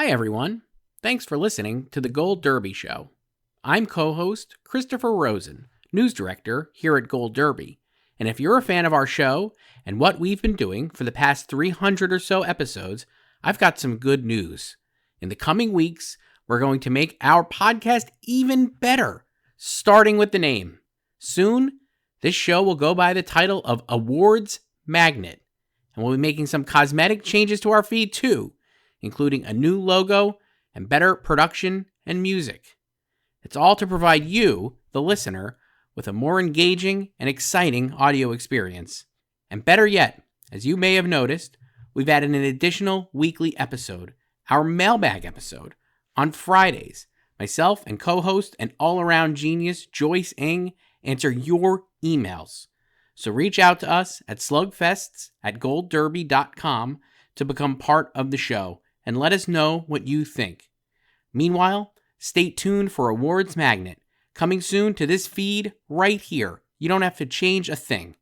Hi, everyone. Thanks for listening to The Gold Derby Show. I'm co-host Christopher Rosen, news director here at Gold Derby. And if you're a fan of our show and what we've been doing for the past 300 or so episodes, I've got some good news. In the coming weeks, we're going to make our podcast even better, starting with the name. Soon, this show will go by the title of Awards Magnet, and we'll be making some cosmetic changes to our feed too, including a new logo and better production and music. It's all to provide you, the listener, with a more engaging and exciting audio experience. And better yet, as you may have noticed, we've added an additional weekly episode, our mailbag episode, on Fridays. Myself and co-host and all-around genius Joyce answer your emails. So reach out to us at slugfests@goldderby.com to become part of the show and let us know what you think. Meanwhile, stay tuned for Awards Magnet, coming soon to this feed right here. You don't have to change a thing.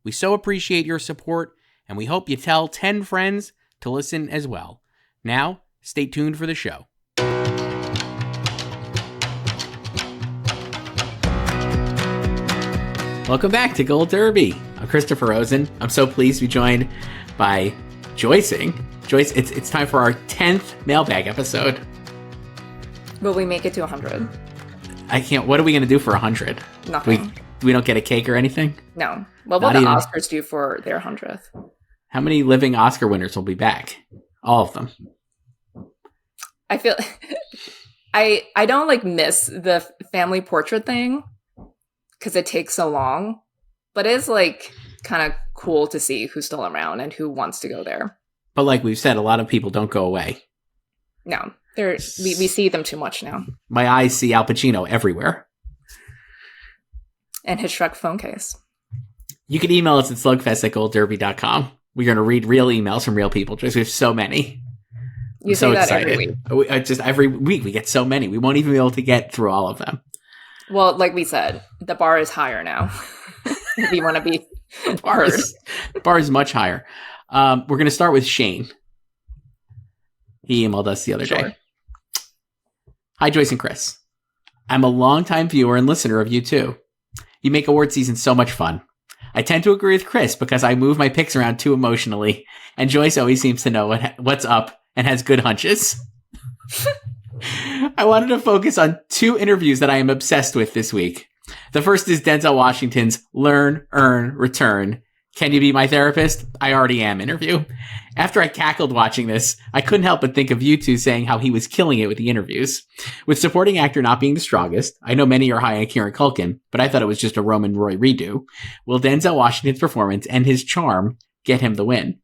We so appreciate your support, and we hope you tell 10 friends to listen as well. Now, stay tuned for the show. Welcome back to Gold Derby. I'm Christopher Rosen. I'm so pleased to be joined by Joyce. Joyce, it's time for our 10th mailbag episode. Will we make it to 100? I can't. What are we going to do for 100? Nothing. We don't get a cake or anything? No. What will the Oscars do for their 100th? How many living Oscar winners will be back? All of them. I feel... I don't miss the family portrait thing because it takes so long, but it's kind of cool to see who's still around and who wants to go there. But like we've said, a lot of people don't go away. No, we see them too much now. My eyes see Al Pacino everywhere. And his Shrek phone case. You can email us at slugfest@goldderby.com. We're going to read real emails from real people. Just we have so many. You say that every week. Just every week we get so many. We won't even be able to get through all of them. Well, like we said, the bar is higher now. If you want to be heard. The bar is much higher. We're going to start with Shane. He emailed us the other day. Hi, Joyce and Chris. I'm a longtime viewer and listener of you too. You make award season so much fun. I tend to agree with Chris because I move my picks around too emotionally, and Joyce always seems to know what's up and has good hunches. I wanted to focus on 2 interviews that I am obsessed with this week. The first is Denzel Washington's Learn, Earn, Return. Can you be my therapist? I already am interview. After I cackled watching this, I couldn't help but think of you two saying how he was killing it with the interviews. With supporting actor not being the strongest, I know many are high on Kieran Culkin, but I thought it was just a Roman Roy redo. Will Denzel Washington's performance and his charm get him the win?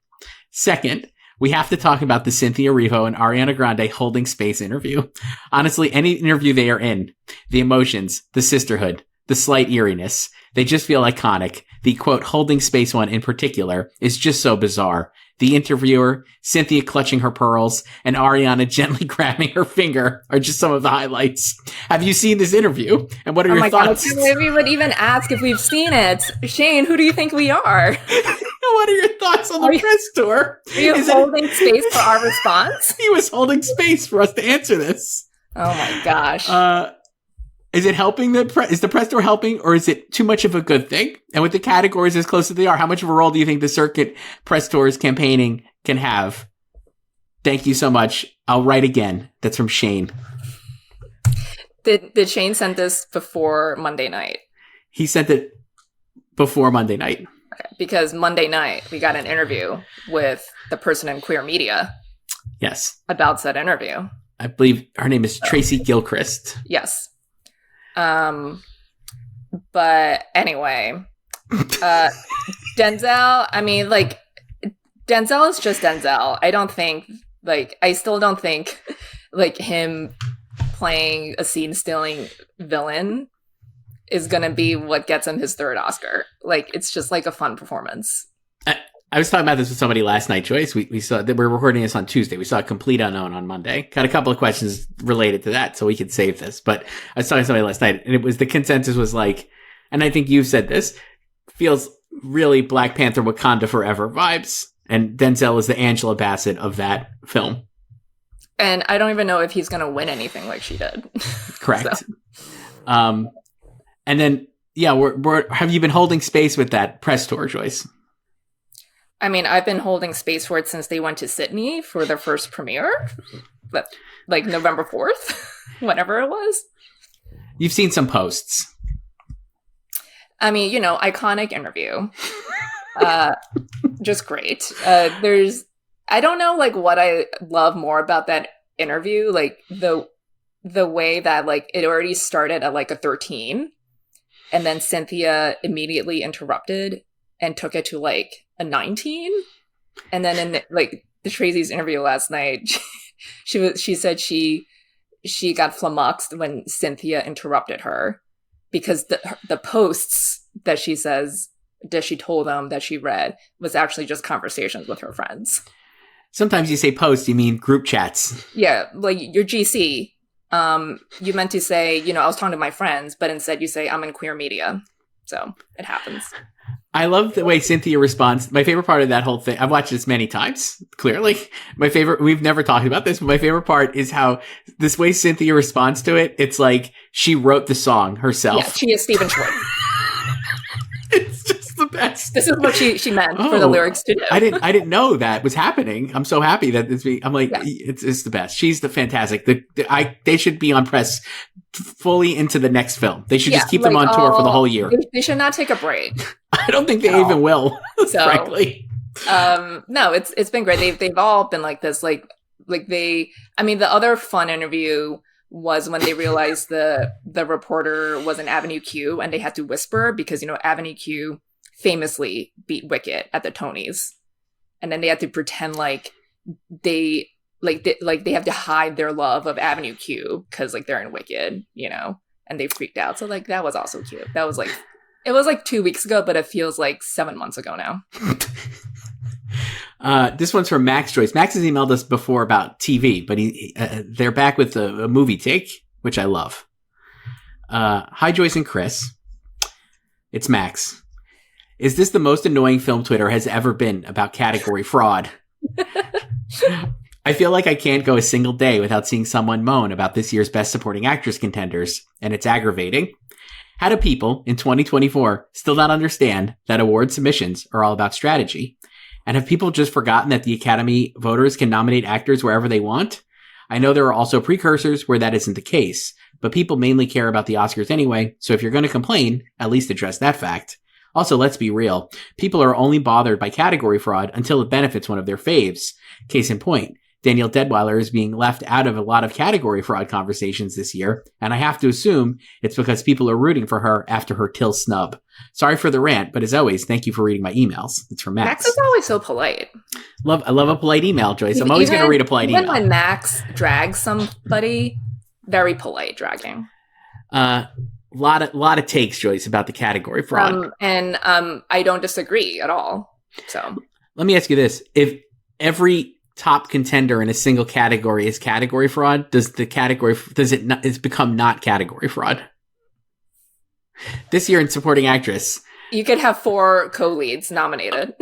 Second, we have to talk about the Cynthia Erivo and Ariana Grande holding space interview. Honestly, any interview they are in, the emotions, the sisterhood, the slight eeriness, they just feel iconic. The, quote, holding space one in particular is just so bizarre. The interviewer, Cynthia clutching her pearls, and Ariana gently grabbing her finger are just some of the highlights. Have you seen this interview? And what are your thoughts? God, I can't believe we would even ask if we've seen it. Shane, who do you think we are? What are your thoughts on the press tour? Are you holding space for our response? He was holding space for us to answer this. Oh my gosh. Is it helping is the press tour helping, or is it too much of a good thing? And with the categories as close as they are, how much of a role do you think the circuit press tours campaigning can have? Thank you so much. I'll write again. That's from Shane. Did Shane send this before Monday night? He sent it before Monday night. Okay, because Monday night we got an interview with the person in queer media. Yes. About said interview. I believe her name is Tracy Gilchrist. Yes. But anyway, Denzel, Denzel is just Denzel. I still don't think him playing a scene-stealing villain is going to be what gets him his 3rd Oscar. It's just a fun performance. I was talking about this with somebody last night, Joyce. We saw that we're recording this on Tuesday. We saw A Complete Unknown on Monday. Got a couple of questions related to that, so we could save this. But I was talking to somebody last night, and it was the consensus was and I think you've said this, feels really Black Panther Wakanda Forever vibes. And Denzel is the Angela Bassett of that film. And I don't even know if he's going to win anything like she did. Correct. So. And then, yeah, have you been holding space with that press tour, Joyce? I mean, I've been holding space for it since they went to Sydney for their first premiere, but like November 4th, whatever it was. You've seen some posts. I mean, iconic interview. Just great. I don't know, like, what I love more about that interview, like the way that, like, it already started at like a 13, and then Cynthia immediately interrupted and took it to like a 19, and then in the Tracy's interview last night, she said she got flummoxed when Cynthia interrupted her because the posts that she says that she told them that she read was actually just conversations with her friends. Sometimes you say post, you mean group chats. Yeah, like your GC. You meant to say, I was talking to my friends, but instead you say, I'm in queer media. So it happens. I love the way Cynthia responds. My favorite part of that whole thing, I've watched this many times, clearly. We've never talked about this, but my favorite part is how this way Cynthia responds to it. It's like she wrote the song herself. Yeah, she is Stephen Schwartz. It's just the best. This is what she meant for the lyrics to do. I didn't know that was happening. I'm so happy that I'm like, yeah. It's the best. She's the fantastic. They should be on press fully into the next film. They should just keep them on tour for the whole year. They should not take a break. I don't think they even will, frankly. No, it's been great. They've all been like this. The other fun interview was when they realized the reporter was in Avenue Q and they had to whisper because, Avenue Q famously beat Wicked at the Tonys. And then they had to pretend like they have to hide their love of Avenue Q because like they're in Wicked, and they freaked out. So like that was also cute. That was like, it was like 2 weeks ago, but it feels like 7 months ago now. This one's from Max Joyce. Max has emailed us before about TV, but they're back with a movie take, which I love. Hi, Joyce and Chris. It's Max. Is this the most annoying film Twitter has ever been about category fraud? I feel like I can't go a single day without seeing someone moan about this year's Best Supporting Actress contenders, and it's aggravating. How do people in 2024 still not understand that award submissions are all about strategy? And have people just forgotten that the Academy voters can nominate actors wherever they want? I know there are also precursors where that isn't the case, but people mainly care about the Oscars anyway, so if you're going to complain, at least address that fact. Also, let's be real. People are only bothered by category fraud until it benefits one of their faves. Case in point, Danielle Deadwyler is being left out of a lot of category fraud conversations this year, and I have to assume it's because people are rooting for her after her Till snub. Sorry for the rant, but as always, thank you for reading my emails. It's from Max. Max is always so polite. I love a polite email, Joyce. I'm always going to read a polite email. Even when Max drags somebody, very polite dragging. Lot of takes, Joyce, about the category fraud. And I don't disagree at all. So let me ask you this. If every top contender in a single category is category fraud, does it become not category fraud? This year in supporting actress, you could have 4 co-leads nominated.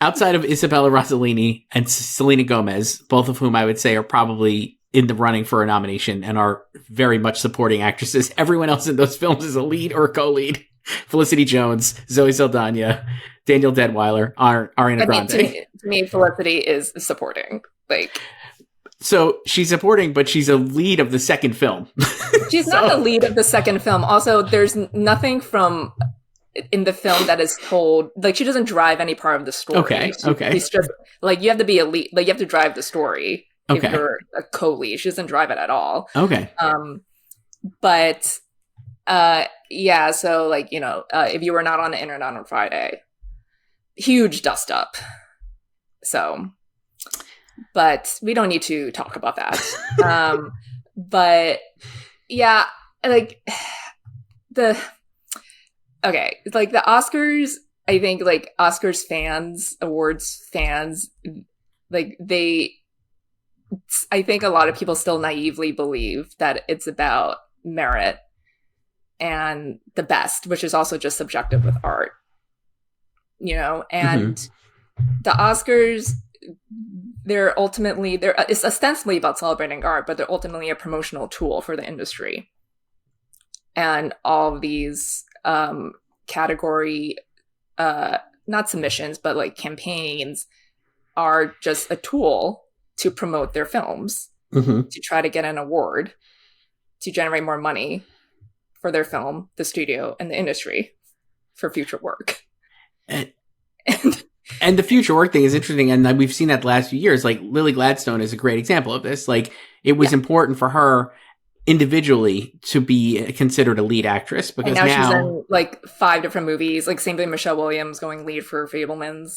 Outside of Isabella Rossellini and Selena Gomez, both of whom I would say are probably in the running for a nomination and are very much supporting actresses. Everyone else in those films is a lead or a co-lead. Felicity Jones, Zoe Saldana, Danielle Deadwyler, Ariana Grande. To me, Felicity is supporting. So she's supporting, but she's a lead of the second film. She's not the lead of the second film. Also, there's nothing in the film that is told. Like, she doesn't drive any part of the story. Okay. She's just like, you have to be a lead. Like, you have to drive the story. Okay. If you're a co-lead, she doesn't drive it at all. Okay. But yeah. So if you were not on the internet on Friday, huge dust up. So, but we don't need to talk about that. But yeah, the Oscars, I think Oscars fans, awards fans, I think a lot of people still naively believe that it's about merit and the best, which is also just subjective with art, and the Oscars, they're it's ostensibly about celebrating art, but they're ultimately a promotional tool for the industry. And all of these category, not submissions, but like campaigns are just a tool to promote their films, to try to get an award, to generate more money for their film, the studio, and the industry for future work. And the future work thing is interesting, and we've seen that the last few years. Like Lily Gladstone is a great example of this. Like it was important for her individually to be considered a lead actress because and now she's in like 5 different movies. Like same thing, Michelle Williams going lead for Fabelmans.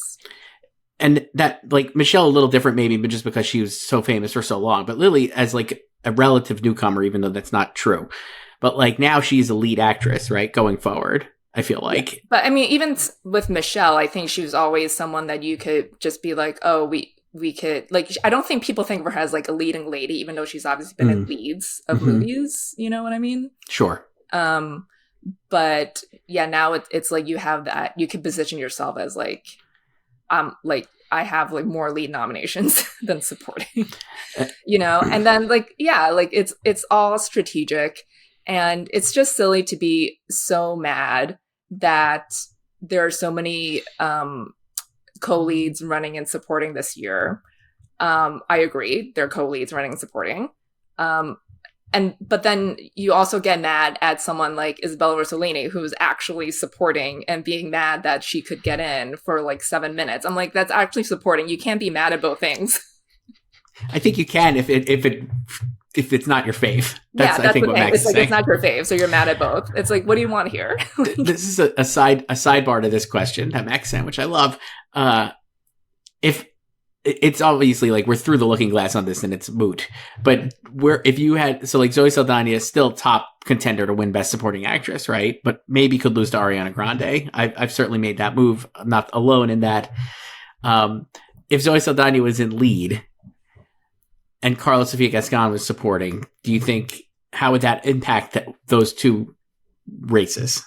And that like Michelle a little different maybe, but just because she was so famous for so long. But Lily as like a relative newcomer, even though that's not true. But like now she's a lead actress, right? Going forward. I feel like. Yeah. But I mean, even with Michelle, I think she was always someone that you could just be like, oh, we could, like, I don't think people think of her as like a leading lady, even though she's obviously been in leads of movies. You know what I mean? Sure. But yeah, now it's like you have that, you can position yourself as like I have like more lead nominations than supporting, you know? And then like, yeah, like it's all strategic. And it's just silly to be so mad that there are so many co-leads running and supporting this year. I agree. There are co-leads running and supporting. But then you also get mad at someone like Isabella Rossellini, who's actually supporting and being mad that she could get in for like 7 minutes. I'm like, that's actually supporting. You can't be mad at both things. I think you can if it's not your fave. That's I think what Max is saying. It's not your fave, so you're mad at both. It's like, what do you want here? This is a sidebar to this question that Max sent, which I love. If it's obviously like we're through the looking glass on this and it's moot, but if you had like Zoe Saldana is still top contender to win Best Supporting Actress, right? But maybe could lose to Ariana Grande. I've certainly made that move. I'm not alone in that. If Zoe Saldana was in lead and Carla Sofia Gascon was supporting, do you think, how would that impact those two races?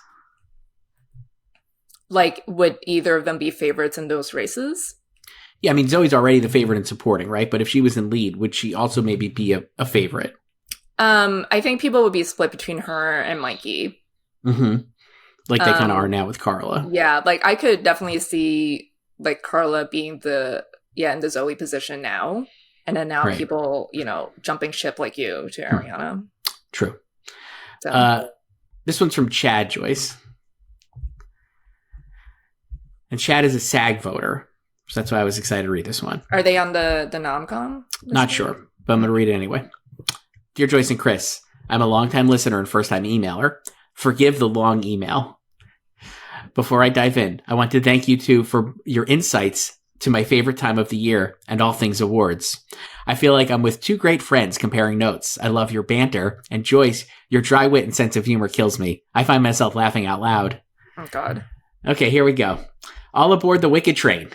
Like, would either of them be favorites in those races? Yeah, I mean, Zoe's already the favorite in supporting, right? But if she was in lead, would she also maybe be a favorite? I think people would be split between her and Mikey. Mm-hmm. Like they kind of are now with Carla. Yeah, like I could definitely see like Carla being in the Zoe position now. And then now people, jumping ship like you to Ariana. True. So. This one's from Chad, Joyce. And Chad is a SAG voter. So that's why I was excited to read this one. Are they on the nom-com? Not sure, but I'm going to read it anyway. Dear Joyce and Chris, I'm a longtime listener and first-time emailer. Forgive the long email. Before I dive in, I want to thank you two for your insights to my favorite time of the year and all things awards. I feel like I'm with two great friends comparing notes. I love your banter, and Joyce, your dry wit and sense of humor kills me. I find myself laughing out loud. Oh, God. Okay, here we go. All aboard the Wicked train.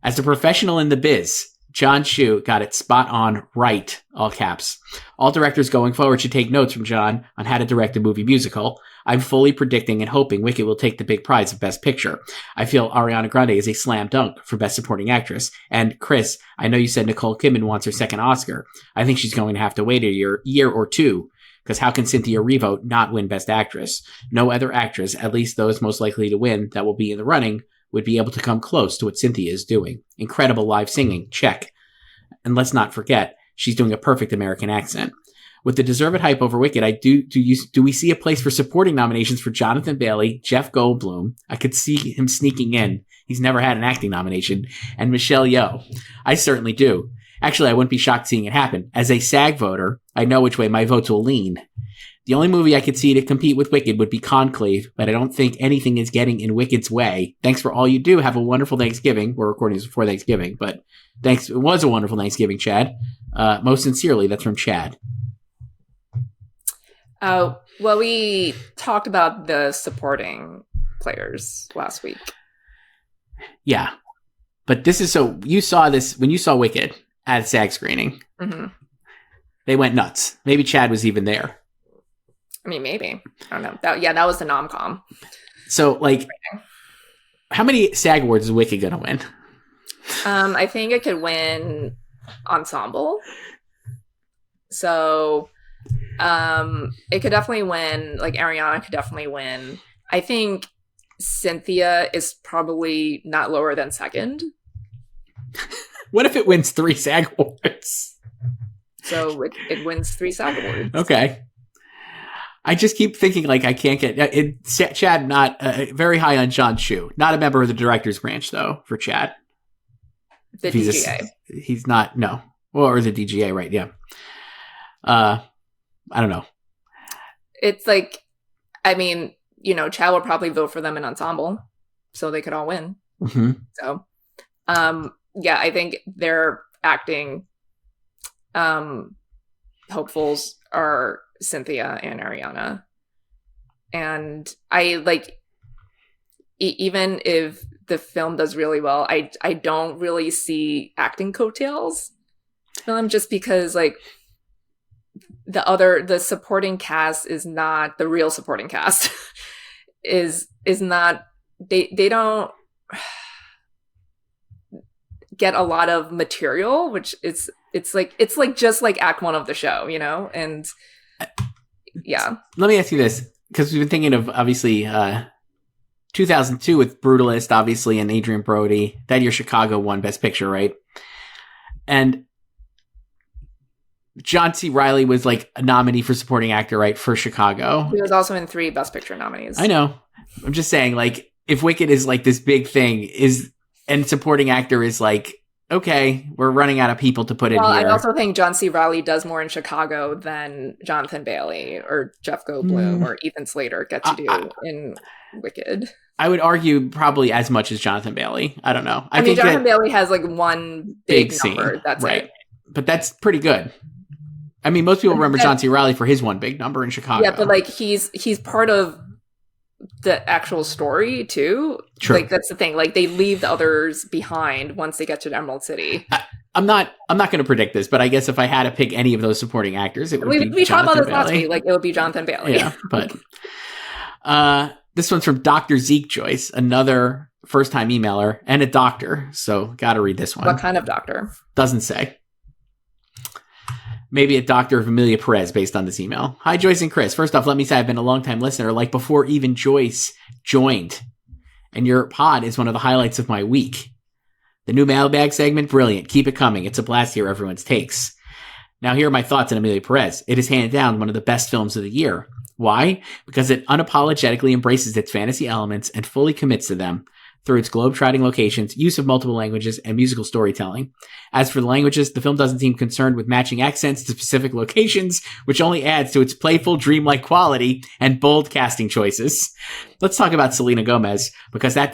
As a professional in the biz, John Chu got it spot on right, all caps. All directors going forward should take notes from John on how to direct a movie musical. I'm fully predicting and hoping Wicked will take the big prize of Best Picture. I feel Ariana Grande is a slam dunk for Best Supporting Actress. And Chris, I know you said Nicole Kidman wants her second Oscar. I think she's going to have to wait a year or two, because how can Cynthia Erivo not win Best Actress? No other actress, at least those most likely to win that will be in the running, would be able to come close to what Cynthia is doing. Incredible live singing, check. And let's not forget, she's doing a perfect American accent. With the deserved hype over Wicked, do we see a place for supporting nominations for Jonathan Bailey, Jeff Goldblum? I could see him sneaking in. He's never had an acting nomination. And Michelle Yeoh. I certainly do. Actually, I wouldn't be shocked seeing it happen. As a SAG voter, I know which way my votes will lean. The only movie I could see to compete with Wicked would be Conclave, but I don't think anything is getting in Wicked's way. Thanks for all you do. Have a wonderful Thanksgiving. We're recording this before Thanksgiving, but thanks. It was a wonderful Thanksgiving, Chad. Most sincerely, that's from Chad. Well, we talked about the supporting players last week. Yeah. But this is so, you saw this, when you saw Wicked at a SAG screening, they went nuts. Maybe Chad was even there. I mean, maybe. I don't know. That was the nom-com. So, like, how many SAG awards is Wicked going to win? I think it could win ensemble. So it could definitely win. Like Ariana could definitely win. I think Cynthia is probably not lower than second. What if it wins 3 SAG Awards? So it wins 3 SAG Awards. Okay. I just keep thinking like I can't get it. Chad not very high on John Chu. Not a member of the director's branch though for Chad. The DGA. He's not. No. Well, or the DGA, right? Yeah. I don't know. It's like, I mean, you know, Chad will probably vote for them in ensemble, so they could all win. Mm-hmm. So, yeah, I think their acting hopefuls are Cynthia and Ariana. And I like, even if the film does really well, I don't really see acting coattails film, just because like the supporting cast is not the real supporting cast. is not, they don't get a lot of material, which it's like just like act 1 of the show, you know? And yeah. Let me ask you this, because we've been thinking of obviously 2002 with Brutalist, obviously, and Adrian Brody. That year Chicago won Best Picture, right? And John C. Reilly was like a nominee for supporting actor, right, for Chicago. He was also in 3 Best Picture nominees. I know. I'm just saying, like, if Wicked is like this big thing, and supporting actor is like, okay, we're running out of people to put in here. I also think John C. Reilly does more in Chicago than Jonathan Bailey or Jeff Goldblum or Ethan Slater get to do in Wicked. I would argue probably as much as Jonathan Bailey. I don't know. I mean, Jonathan Bailey has like 1 big number. That's right. But that's pretty good. I mean, most people remember John C. Reilly for his 1 big number in Chicago. Yeah, but like he's part of the actual story too. True. Like that's the thing. Like they leave the others behind once they get to Emerald City. I'm not going to predict this, but I guess if I had to pick any of those supporting actors, it would be we talked about this Bailey. last week. Like it would be Jonathan Bailey. Yeah, but this one's from Dr. Zeke Joyce, another first-time emailer and a doctor. So got to read this one. What kind of doctor? Doesn't say. Maybe a doctor of Emilia Pérez based on this email. Hi, Joyce and Chris. First off, let me say I've been a longtime listener, like before even Joyce joined. And your pod is one of the highlights of my week. The new mailbag segment, brilliant. Keep it coming. It's a blast to hear everyone's takes. Now, here are my thoughts on Emilia Pérez. It is hands down one of the best films of the year. Why? Because it unapologetically embraces its fantasy elements and fully commits to them through its globe-trotting locations, use of multiple languages, and musical storytelling. As for the languages, the film doesn't seem concerned with matching accents to specific locations, which only adds to its playful, dreamlike quality and bold casting choices. Let's talk about Selena Gomez, because that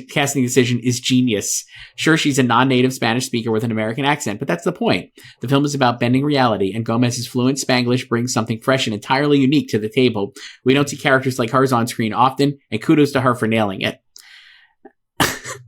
casting decision is genius. Sure, she's a non-native Spanish speaker with an American accent, but that's the point. The film is about bending reality, and Gomez's fluent Spanglish brings something fresh and entirely unique to the table. We don't see characters like hers on screen often, and kudos to her for nailing it.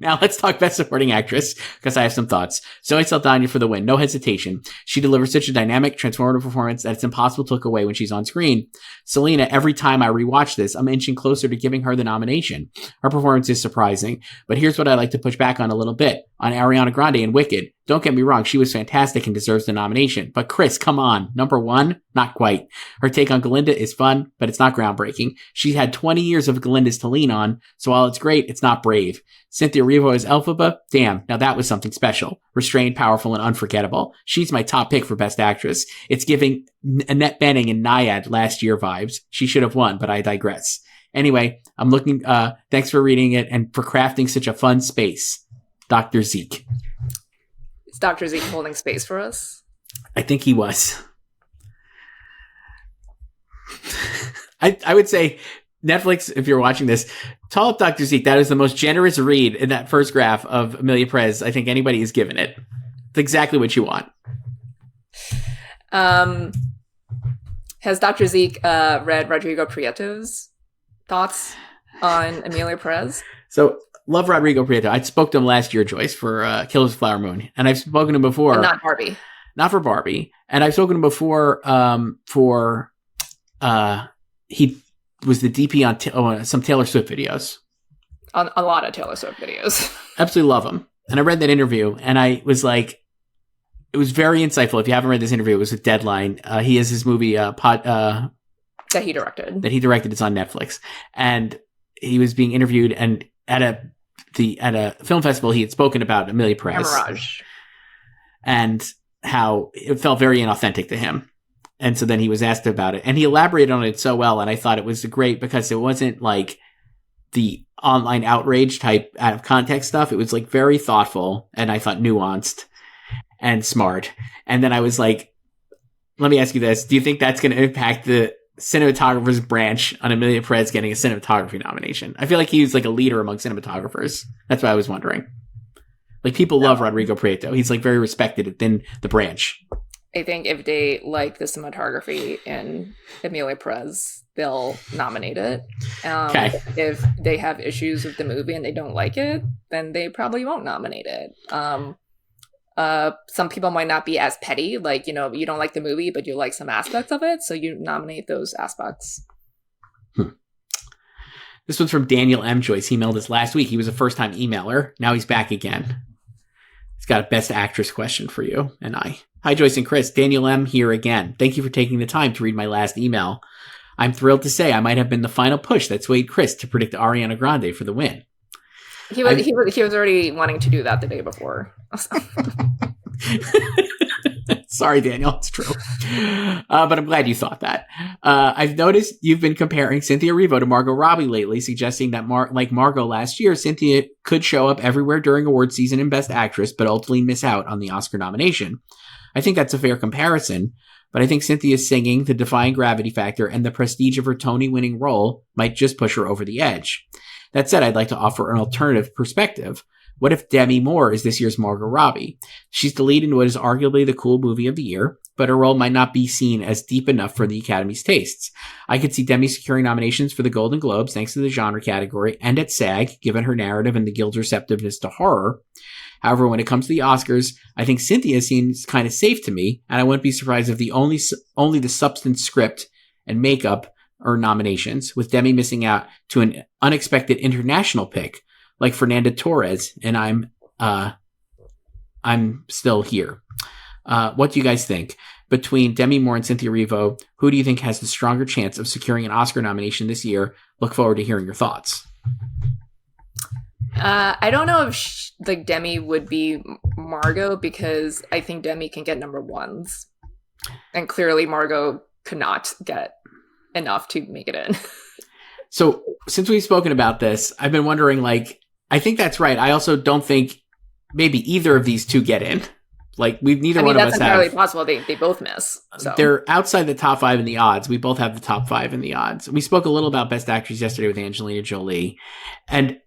Now let's talk Best Supporting Actress, because I have some thoughts. Zoe Saldana for the win, no hesitation. She delivers such a dynamic, transformative performance that it's impossible to look away when she's on screen. Selena, every time I rewatch this, I'm inching closer to giving her the nomination. Her performance is surprising, but here's what I'd like to push back on a little bit. On Ariana Grande in Wicked. Don't get me wrong, she was fantastic and deserves the nomination. But Chris, come on. Number 1? Not quite. Her take on Galinda is fun, but it's not groundbreaking. She had 20 years of Galinda's to lean on, so while it's great, it's not brave. Cynthia Erivo as Elphaba? Damn, now that was something special. Restrained, powerful, and unforgettable. She's my top pick for Best Actress. It's giving Annette Bening in Naiad last year vibes. She should have won, but I digress. Anyway, I'm looking, thanks for reading it and for crafting such a fun space. Dr. Zeke. Is Dr. Zeke holding space for us? I think he was. I would say, Netflix, if you're watching this, call up Dr. Zeke. That is the most generous read in that first graph of Emilia Pérez I think anybody has given it. It's exactly what you want. Has Dr. Zeke read Rodrigo Prieto's thoughts on Emilia Pérez? So, love Rodrigo Prieto. I spoke to him last year, Joyce, for Killers of the Flower Moon. And I've spoken to him before. And not Barbie. Not for Barbie. And I've spoken to him before he was the DP on some Taylor Swift videos. On a lot of Taylor Swift videos. Absolutely love him. And I read that interview, and I was like, it was very insightful. If you haven't read this interview, it was with Deadline. He has his movie that he directed. It's on Netflix, and he was being interviewed, and at a film festival, he had spoken about Emilia Pérez, and how it felt very inauthentic to him. And so then he was asked about it, and he elaborated on it so well, and I thought it was great because it wasn't like the online outrage type out of context stuff. It was like very thoughtful, and I thought nuanced and smart. And then I was like, let me ask you this. Do you think that's going to impact the cinematographer's branch on Emilia Pérez getting a cinematography nomination? I feel like he was like a leader among cinematographers. That's what I was wondering. Like, people love Rodrigo Prieto. He's like very respected within the branch. I think if they like the cinematography in Emilia Pérez, they'll nominate it. Okay. If they have issues with the movie and they don't like it, then they probably won't nominate it. Some people might not be as petty, like, you know, you don't like the movie, but you like some aspects of it, so you nominate those aspects. This one's from Daniel M. Joyce. He emailed us last week. He was a first-time emailer. Now he's back again. He's got a Best Actress question for you and I. Hi, Joyce and Chris. Daniel M. here again. Thank you for taking the time to read my last email. I'm thrilled to say I might have been the final push that swayed Chris to predict Ariana Grande for the win. He was already wanting to do that the day before. Sorry, Daniel. It's true. But I'm glad you thought that. I've noticed you've been comparing Cynthia Erivo to Margot Robbie lately, suggesting that like Margot last year, Cynthia could show up everywhere during award season in Best Actress, but ultimately miss out on the Oscar nomination. I think that's a fair comparison, but I think Cynthia's singing, the defying gravity factor, and the prestige of her Tony-winning role might just push her over the edge. That said, I'd like to offer an alternative perspective. What if Demi Moore is this year's Margot Robbie? She's the lead in what is arguably the cool movie of the year, but her role might not be seen as deep enough for the Academy's tastes. I could see Demi securing nominations for the Golden Globes thanks to the genre category and at SAG, given her narrative and the Guild's receptiveness to horror. However, when it comes to the Oscars, I think Cynthia seems kind of safe to me, and I wouldn't be surprised if only the substance, script, and makeup are nominations, with Demi missing out to an unexpected international pick like Fernanda Torres, and I'm still here. What do you guys think? Between Demi Moore and Cynthia Erivo, who do you think has the stronger chance of securing an Oscar nomination this year? Look forward to hearing your thoughts. I don't know if Demi would be Margot, because I think Demi can get number ones, and clearly Margot could not get enough to make it in. So since we've spoken about this, I've been wondering, like, I think that's right. I also don't think maybe either of these two get in. Like, neither one of us have. That's entirely possible. They both miss. So. They're outside the top 5 in the odds. We both have the top 5 in the odds. We spoke a little about Best Actress yesterday with Angelina Jolie, and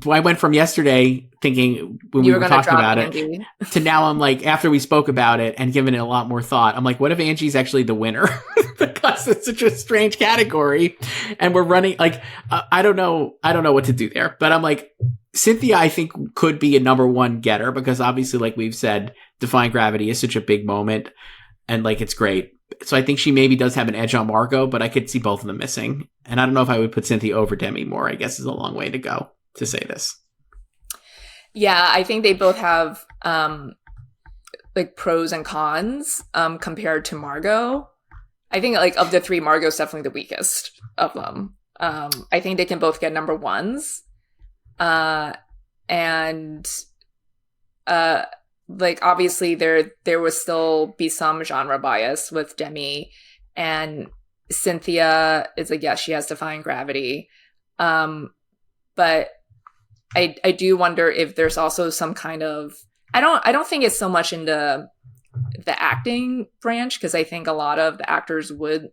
I went from yesterday thinking when we were talking about it to now I'm like, after we spoke about it and given it a lot more thought, I'm like, what if Angie's actually the winner? Because it's such a strange category and we're running like, I don't know what to do there, but I'm like, Cynthia, I think could be a number one getter because obviously, like we've said, Defying Gravity is such a big moment and like, it's great. So I think she maybe does have an edge on Margot, but I could see both of them missing. And I don't know if I would put Cynthia over Demi Moore, I guess is a long way to go to say this. Yeah, I think they both have like pros and cons compared to Margot. I think like of the three, Margot's definitely the weakest of them. I think they can both get number ones. Like obviously there will still be some genre bias with Demi, and Cynthia is like, yes, she has Defying Gravity. But I do wonder if there's also some kind of, I don't think it's so much in the acting branch, because I think a lot of the actors would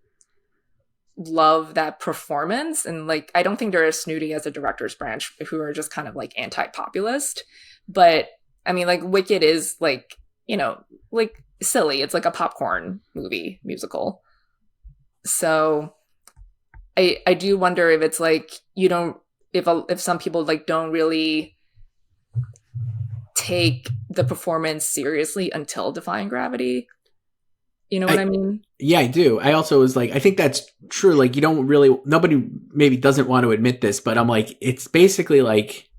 love that performance, and like I don't think they're as snooty as the director's branch who are just kind of like anti-populist. But I mean, like Wicked is like, you know, like silly. It's like a popcorn movie musical. So I do wonder if it's like if some people like don't really take the performance seriously until Defying Gravity. You know what I mean? Yeah, I do. I also was like, I think that's true. Like, you don't really, nobody maybe doesn't want to admit this, but I'm like, it's basically like,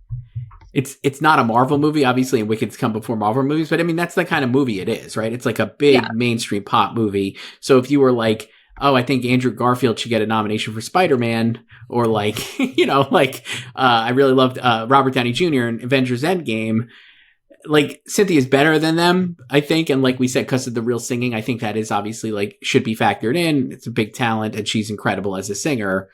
it's not a Marvel movie, obviously, and Wicked's come before Marvel movies, but I mean, that's the kind of movie it is, right? It's like a big mainstream pop movie. So if you were like, oh, I think Andrew Garfield should get a nomination for Spider-Man, or like, I really loved Robert Downey Jr. in Avengers Endgame. Like, Cynthia's better than them, I think, and like we said, because of the real singing, I think that is obviously like should be factored in. It's a big talent, and she's incredible as a singer.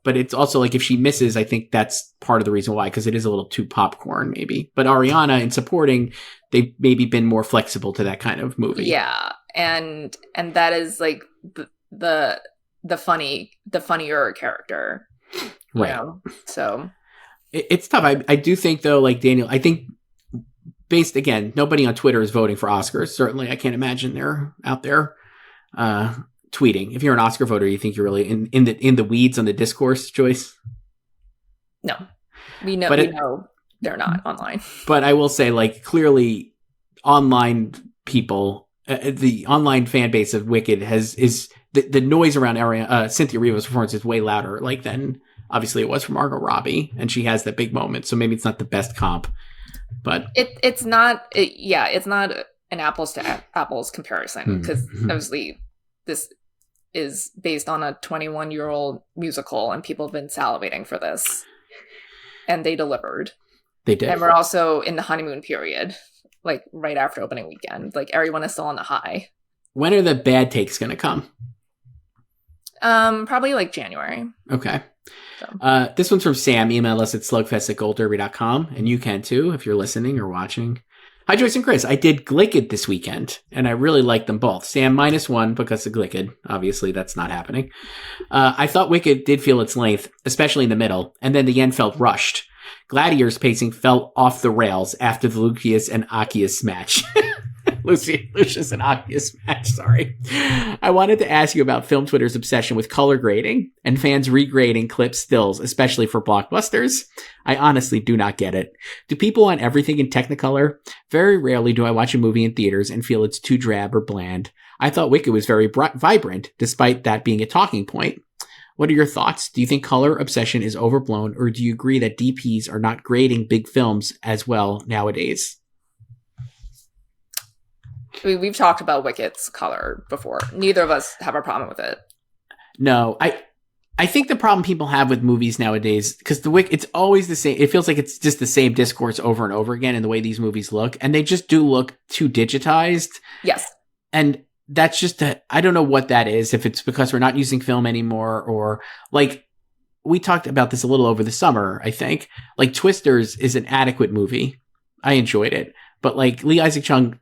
But it's also like if she misses, I think that's part of the reason why, because it is a little too popcorn, maybe. But Ariana in supporting, they've maybe been more flexible to that kind of movie. Yeah, and that is like the funnier character, right? Know? So it's tough. I do think though, like Daniel, I think based again, nobody on Twitter is voting for Oscars. Certainly, I can't imagine they're out there. Tweeting. If you're an Oscar voter, you think you're really in the weeds on the discourse, Joyce? No, we know they're not online. But I will say, like, clearly, online people, the online fan base of Wicked is the noise around Cynthia Erivo's performance is way louder, like than obviously it was for Margot Robbie, and she has that big moment. So maybe it's not the best comp, but it's not. It's not an apples to apples comparison, because obviously this is based on a 21-year-old musical, and people have been salivating for this, and they delivered. They did. And we're also in the honeymoon period, like right after opening weekend. Like everyone is still on the high. When are the bad takes going to come? Probably like January. Okay. So. This one's from Sam. Email us at slugfest@goldderby.com, and you can too if you're listening or watching. Hi, Joyce and Chris. I did Glicked this weekend, and I really liked them both. Sam -1 because of Glicked. Obviously, that's not happening. I thought Wicked did feel its length, especially in the middle, and then the end felt rushed. Gladiator's pacing fell off the rails after the Lucius and Accius match. Lucius and Accius match, sorry. I wanted to ask you about Film Twitter's obsession with color grading and fans regrading clip stills, especially for blockbusters. I honestly do not get it. Do people want everything in Technicolor? Very rarely do I watch a movie in theaters and feel it's too drab or bland. I thought Wicked was very vibrant, despite that being a talking point. What are your thoughts? Do you think color obsession is overblown, or do you agree that DPs are not grading big films as well nowadays? We've talked about Wicked's color before. Neither of us have a problem with it. No, I think the problem people have with movies nowadays, because it's always the same. It feels like it's just the same discourse over and over again in the way these movies look, and they just do look too digitized. Yes, and that's just I don't know what that is. If it's because we're not using film anymore, or like we talked about this a little over the summer. I think like Twisters is an adequate movie. I enjoyed it, but like Lee Isaac Chung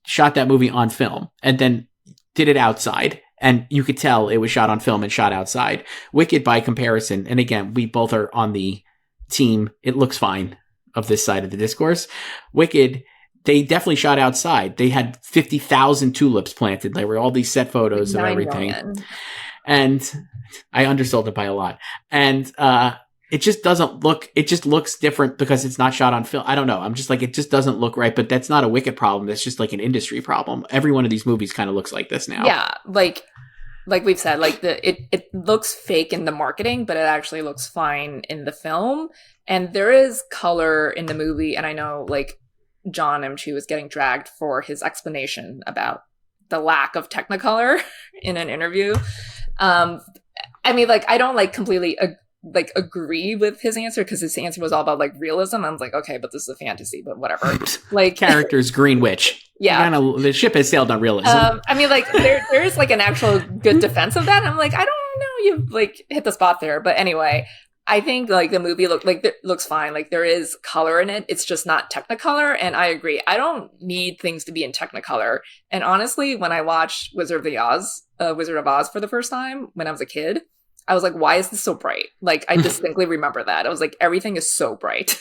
shot that movie on film and then did it outside, and you could tell it was shot on film and shot outside. Wicked, by comparison, and again, we both are on the team, it looks fine of this side of the discourse. Wicked, they definitely shot outside. They had 50,000 tulips planted. There were all these set photos of everything. Million. And I undersold it by a lot. And it just doesn't look, it just looks different because it's not shot on film. I don't know. I'm just like, it just doesn't look right, but that's not a Wicked problem. That's just like an industry problem. Every one of these movies kind of looks like this now. Yeah. Like we've said, like it looks fake in the marketing, but it actually looks fine in the film. And there is color in the movie. And I know like John M. was getting dragged for his explanation about the lack of Technicolor in an interview. I mean, like, I don't like completely agree with his answer, because his answer was all about like realism. I was like, okay, but this is a fantasy, but whatever. Like characters, Green Witch. Yeah, the ship has sailed on realism. I mean, like there is like an actual good defense of that. I'm like, I don't know, you like hit the spot there. But anyway, I think like the movie looks fine. Like there is color in it. It's just not Technicolor. And I agree. I don't need things to be in Technicolor. And honestly, when I watched Wizard of Oz for the first time when I was a kid, I was like, why is this so bright? Like, I distinctly remember that. I was like, everything is so bright.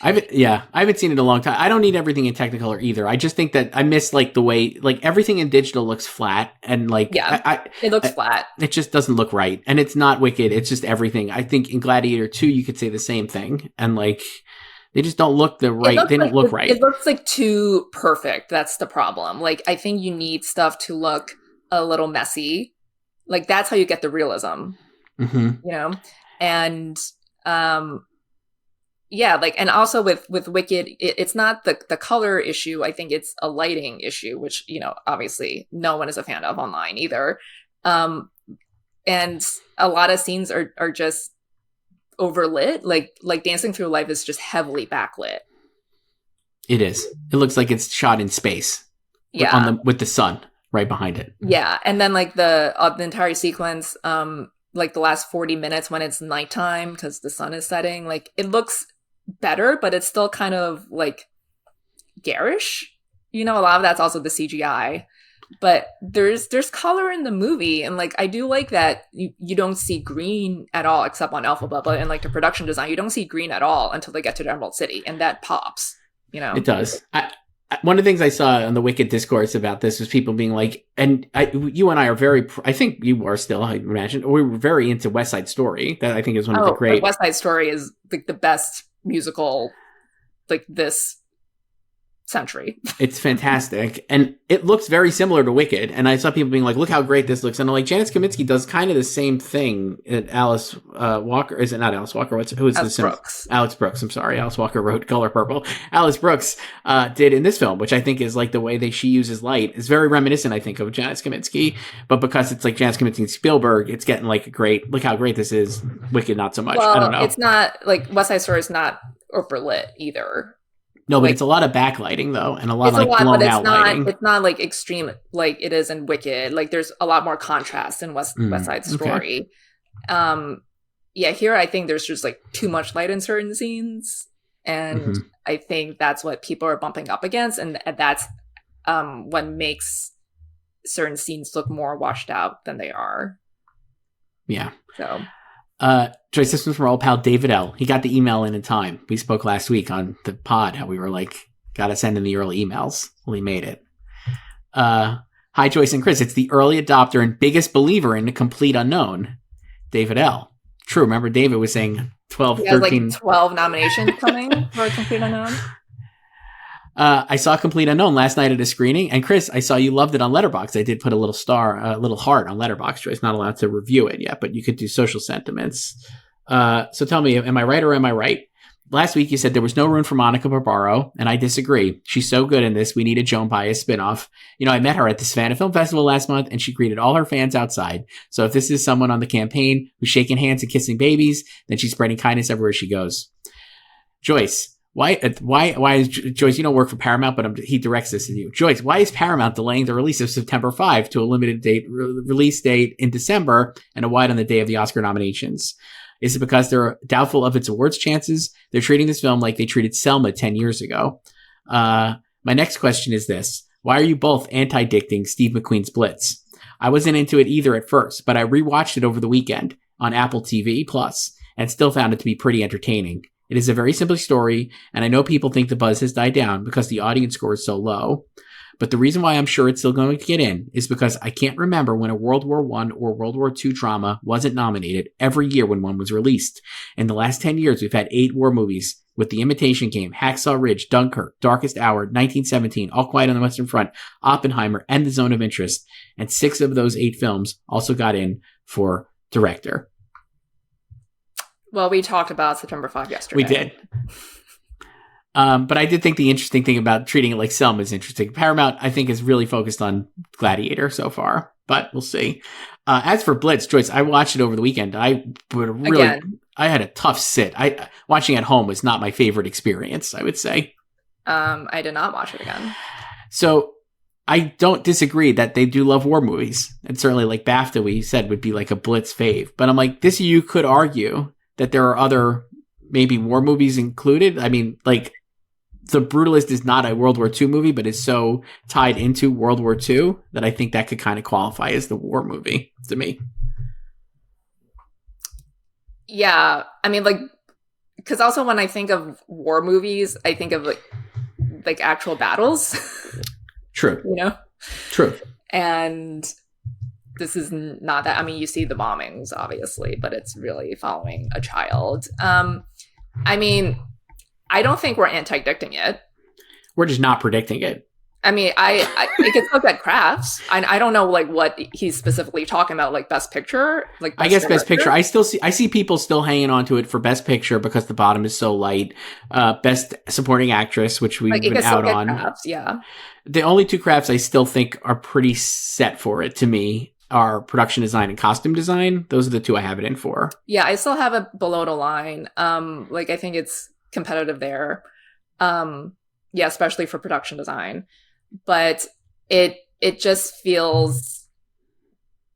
I haven't seen it in a long time. I don't need everything in Technicolor either. I just think that I miss like the way, like everything in digital looks flat, and like, it looks flat. It just doesn't look right. And it's not Wicked. It's just everything. I think in Gladiator 2, you could say the same thing. And like, they just don't look they don't look right. It looks like too perfect. That's the problem. Like, I think you need stuff to look a little messy. Like, that's how you get the realism, mm-hmm. you know? And Yeah, like, and also with Wicked, it's not the color issue. I think it's a lighting issue, which, you know, obviously no one is a fan of online either. And a lot of scenes are just overlit. Like Dancing Through Life is just heavily backlit. It is. It looks like it's shot in space. Yeah, with the sun right behind it. Yeah, and then like the entire sequence, like the last 40 minutes when it's nighttime because the sun is setting, like it looks better, but it's still kind of like garish. You know, a lot of that's also the CGI. But there's color in the movie, and like I do like that you don't see green at all except on Alphabet, but in like the production design, you don't see green at all until they get to the Emerald City, and that pops. You know, it does. One of the things I saw on the Wicked discourse about this was people being like, you and I are very, I think you are still, I imagine, we were very into West Side Story. That I think is one of the great. West Side Story is like the best musical, like this century. It's fantastic. And it looks very similar to Wicked. And I saw people being like, look how great this looks. And I'm like, Janis Kaminsky does kind of the same thing at Alice Walker. Is it not Alice Walker? Who is this? Brooks. Alex Brooks. I'm sorry. Alice Walker wrote Color Purple. Alice Brooks did in this film, which I think is like the way she uses light is very reminiscent, I think, of Janis Kaminsky. But because it's like Janis Kaminsky and Spielberg, it's getting like a great, look how great this is. Wicked, not so much. Well, I don't know. It's not like West Side Story is not overlit either. No, but like, it's a lot of backlighting though, and a lot of like blown out lighting. It's not like extreme like it is in Wicked. Like there's a lot more contrast in West Side Story. Okay. Yeah, here I think there's just like too much light in certain scenes, and I think that's what people are bumping up against, and that's what makes certain scenes look more washed out than they are. Yeah. So. Joyce, this one's from our old pal David L. He got the email in time. We spoke last week on the pod how we were like, gotta send in the early emails. Well, he made it. Hi, Joyce and Chris. It's the early adopter and biggest believer in the complete unknown, David L. True. Remember, David was saying 12, 13. Like 12 nominations coming for Complete Unknown. I saw Complete Unknown last night at a screening, and Chris, I saw you loved it on Letterboxd. I did put a little star, a little heart on Letterboxd. Joyce, not allowed to review it yet, but you could do social sentiments. So tell me, am I right or am I right? Last week you said there was no room for Monica Barbaro, and I disagree. She's so good in this. We need a Joan Baez spinoff. You know, I met her at the Savannah Film Festival last month, and she greeted all her fans outside. So if this is someone on the campaign who's shaking hands and kissing babies, then she's spreading kindness everywhere she goes. Joyce. Why is Joyce, you don't work for Paramount, but he directs this to you. Joyce, why is Paramount delaying the release of September 5 to a limited date release date in December and a wide on the day of the Oscar nominations? Is it because they're doubtful of its awards chances? They're treating this film like they treated Selma 10 years ago. My next question is this. Why are you both anti-dicting Steve McQueen's Blitz? I wasn't into it either at first, but I rewatched it over the weekend on Apple TV Plus and still found it to be pretty entertaining. It is a very simple story, and I know people think the buzz has died down because the audience score is so low. But the reason why I'm sure it's still going to get in is because I can't remember when a World War I or World War II drama wasn't nominated every year when one was released. In the last 10 years, we've had 8 war movies with The Imitation Game, Hacksaw Ridge, Dunkirk, Darkest Hour, 1917, All Quiet on the Western Front, Oppenheimer, and The Zone of Interest. And 6 of those 8 films also got in for director. Well, we talked about September 5 yesterday. We did. But I did think the interesting thing about treating it like Selma is interesting. Paramount, I think, is really focused on Gladiator so far, but we'll see. As for Blitz, Joyce, I watched it over the weekend. I had a tough sit. Watching at home was not my favorite experience, I would say. I did not watch it again. So I don't disagree that they do love war movies. And certainly like BAFTA, we said would be like a Blitz fave. But I'm like, this you could argue that there are other maybe war movies included. I mean, like The Brutalist is not a World War II movie, but is so tied into World War II that I think that could kind of qualify as the war movie to me. Yeah. I mean, like, because also when I think of war movies, I think of like actual battles. True. You know? True. And this is not that. I mean, you see the bombings, obviously, but it's really following a child. I mean, I don't think we're anti-dicting it. We're just not predicting it. I mean, I could look at crafts. I don't know like what he's specifically talking about, like best picture. Like I guess best picture. I see people still hanging on to it for best picture because the bottom is so light. Best supporting actress, which we've been out on. Crafts, yeah. The only two crafts I still think are pretty set for it to me are production design and costume design. Those are the two I have it in for. Yeah, I still have it below the line. Like I think it's competitive there. Yeah, especially for production design. But it just feels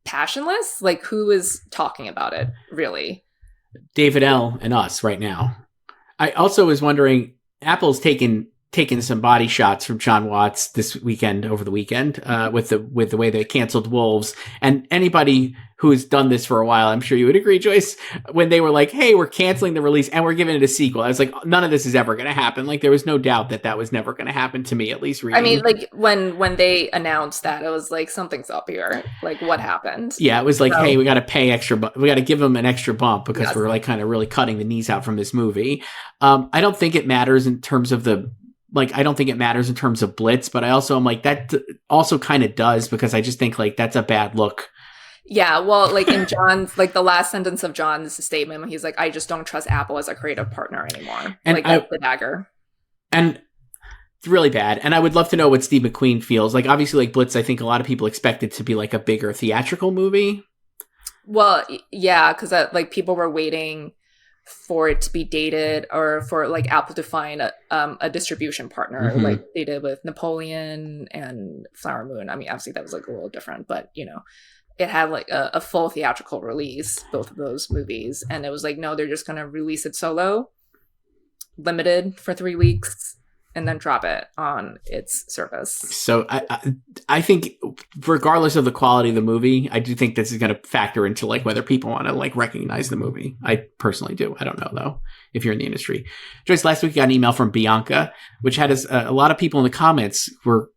passionless. Like who is talking about it, really? David L. and us right now. I also was wondering, Apple's taken some body shots from John Watts this weekend, over the weekend, with the way they canceled Wolves. And anybody who has done this for a while, I'm sure you would agree, Joyce, when they were like, hey, we're canceling the release and we're giving it a sequel. I was like, none of this is ever going to happen. Like, there was no doubt that was never going to happen to me, at least reading. I mean, like, when they announced that, it was like, something's up here. Like, what happened? Yeah, it was like, hey, we got to pay extra. We got to give them an extra bump because we're like kind of really cutting the knees out from this movie. I don't think it matters in terms of I don't think it matters in terms of Blitz, but I also am like, that also kind of does, because I just think like that's a bad look. Yeah, well, like in John's, like the last sentence of John's statement, he's like, I just don't trust Apple as a creative partner anymore. And like that's the dagger. And it's really bad. And I would love to know what Steve McQueen feels. Like obviously like Blitz, I think a lot of people expect it to be like a bigger theatrical movie. Well, yeah, because like people were waiting for it to be dated, or for like Apple to find a distribution partner, like they did with Napoleon and Flower Moon. I mean, obviously that was like a little different, but you know, it had like a full theatrical release, both of those movies, and it was like, no, they're just gonna release it solo, limited for 3 weeks, and then drop it on its service. So I think regardless of the quality of the movie, I do think this is going to factor into like whether people want to like recognize the movie. I personally do. I don't know though, if you're in the industry. Joyce, last week I got an email from Bianca, which had a lot of people in the comments were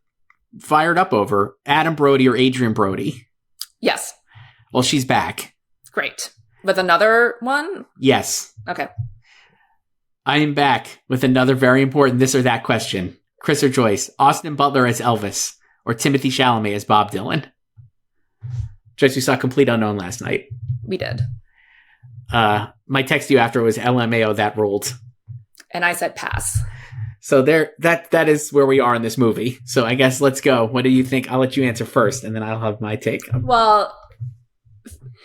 fired up over Adam Brody or Adrian Brody. Yes. Well, she's back. Great. With another one? Yes. Okay. I am back with another very important this or that question. Chris or Joyce, Austin Butler as Elvis or Timothée Chalamet as Bob Dylan? Joyce, we saw Complete Unknown last night. We did. My text to you after was LMAO, that ruled. And I said pass. So that is where we are in this movie. So I guess let's go. What do you think? I'll let you answer first, and then I'll have my take. Well,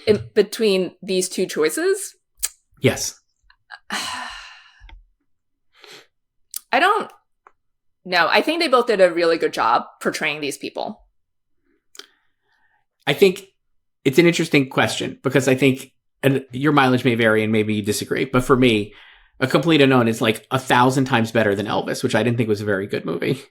in between these two choices? Yes. I don't know. I think they both did a really good job portraying these people. I think it's an interesting question because I think, and your mileage may vary and maybe you disagree, but for me, A Complete Unknown is like 1,000 times better than Elvis, which I didn't think was a very good movie.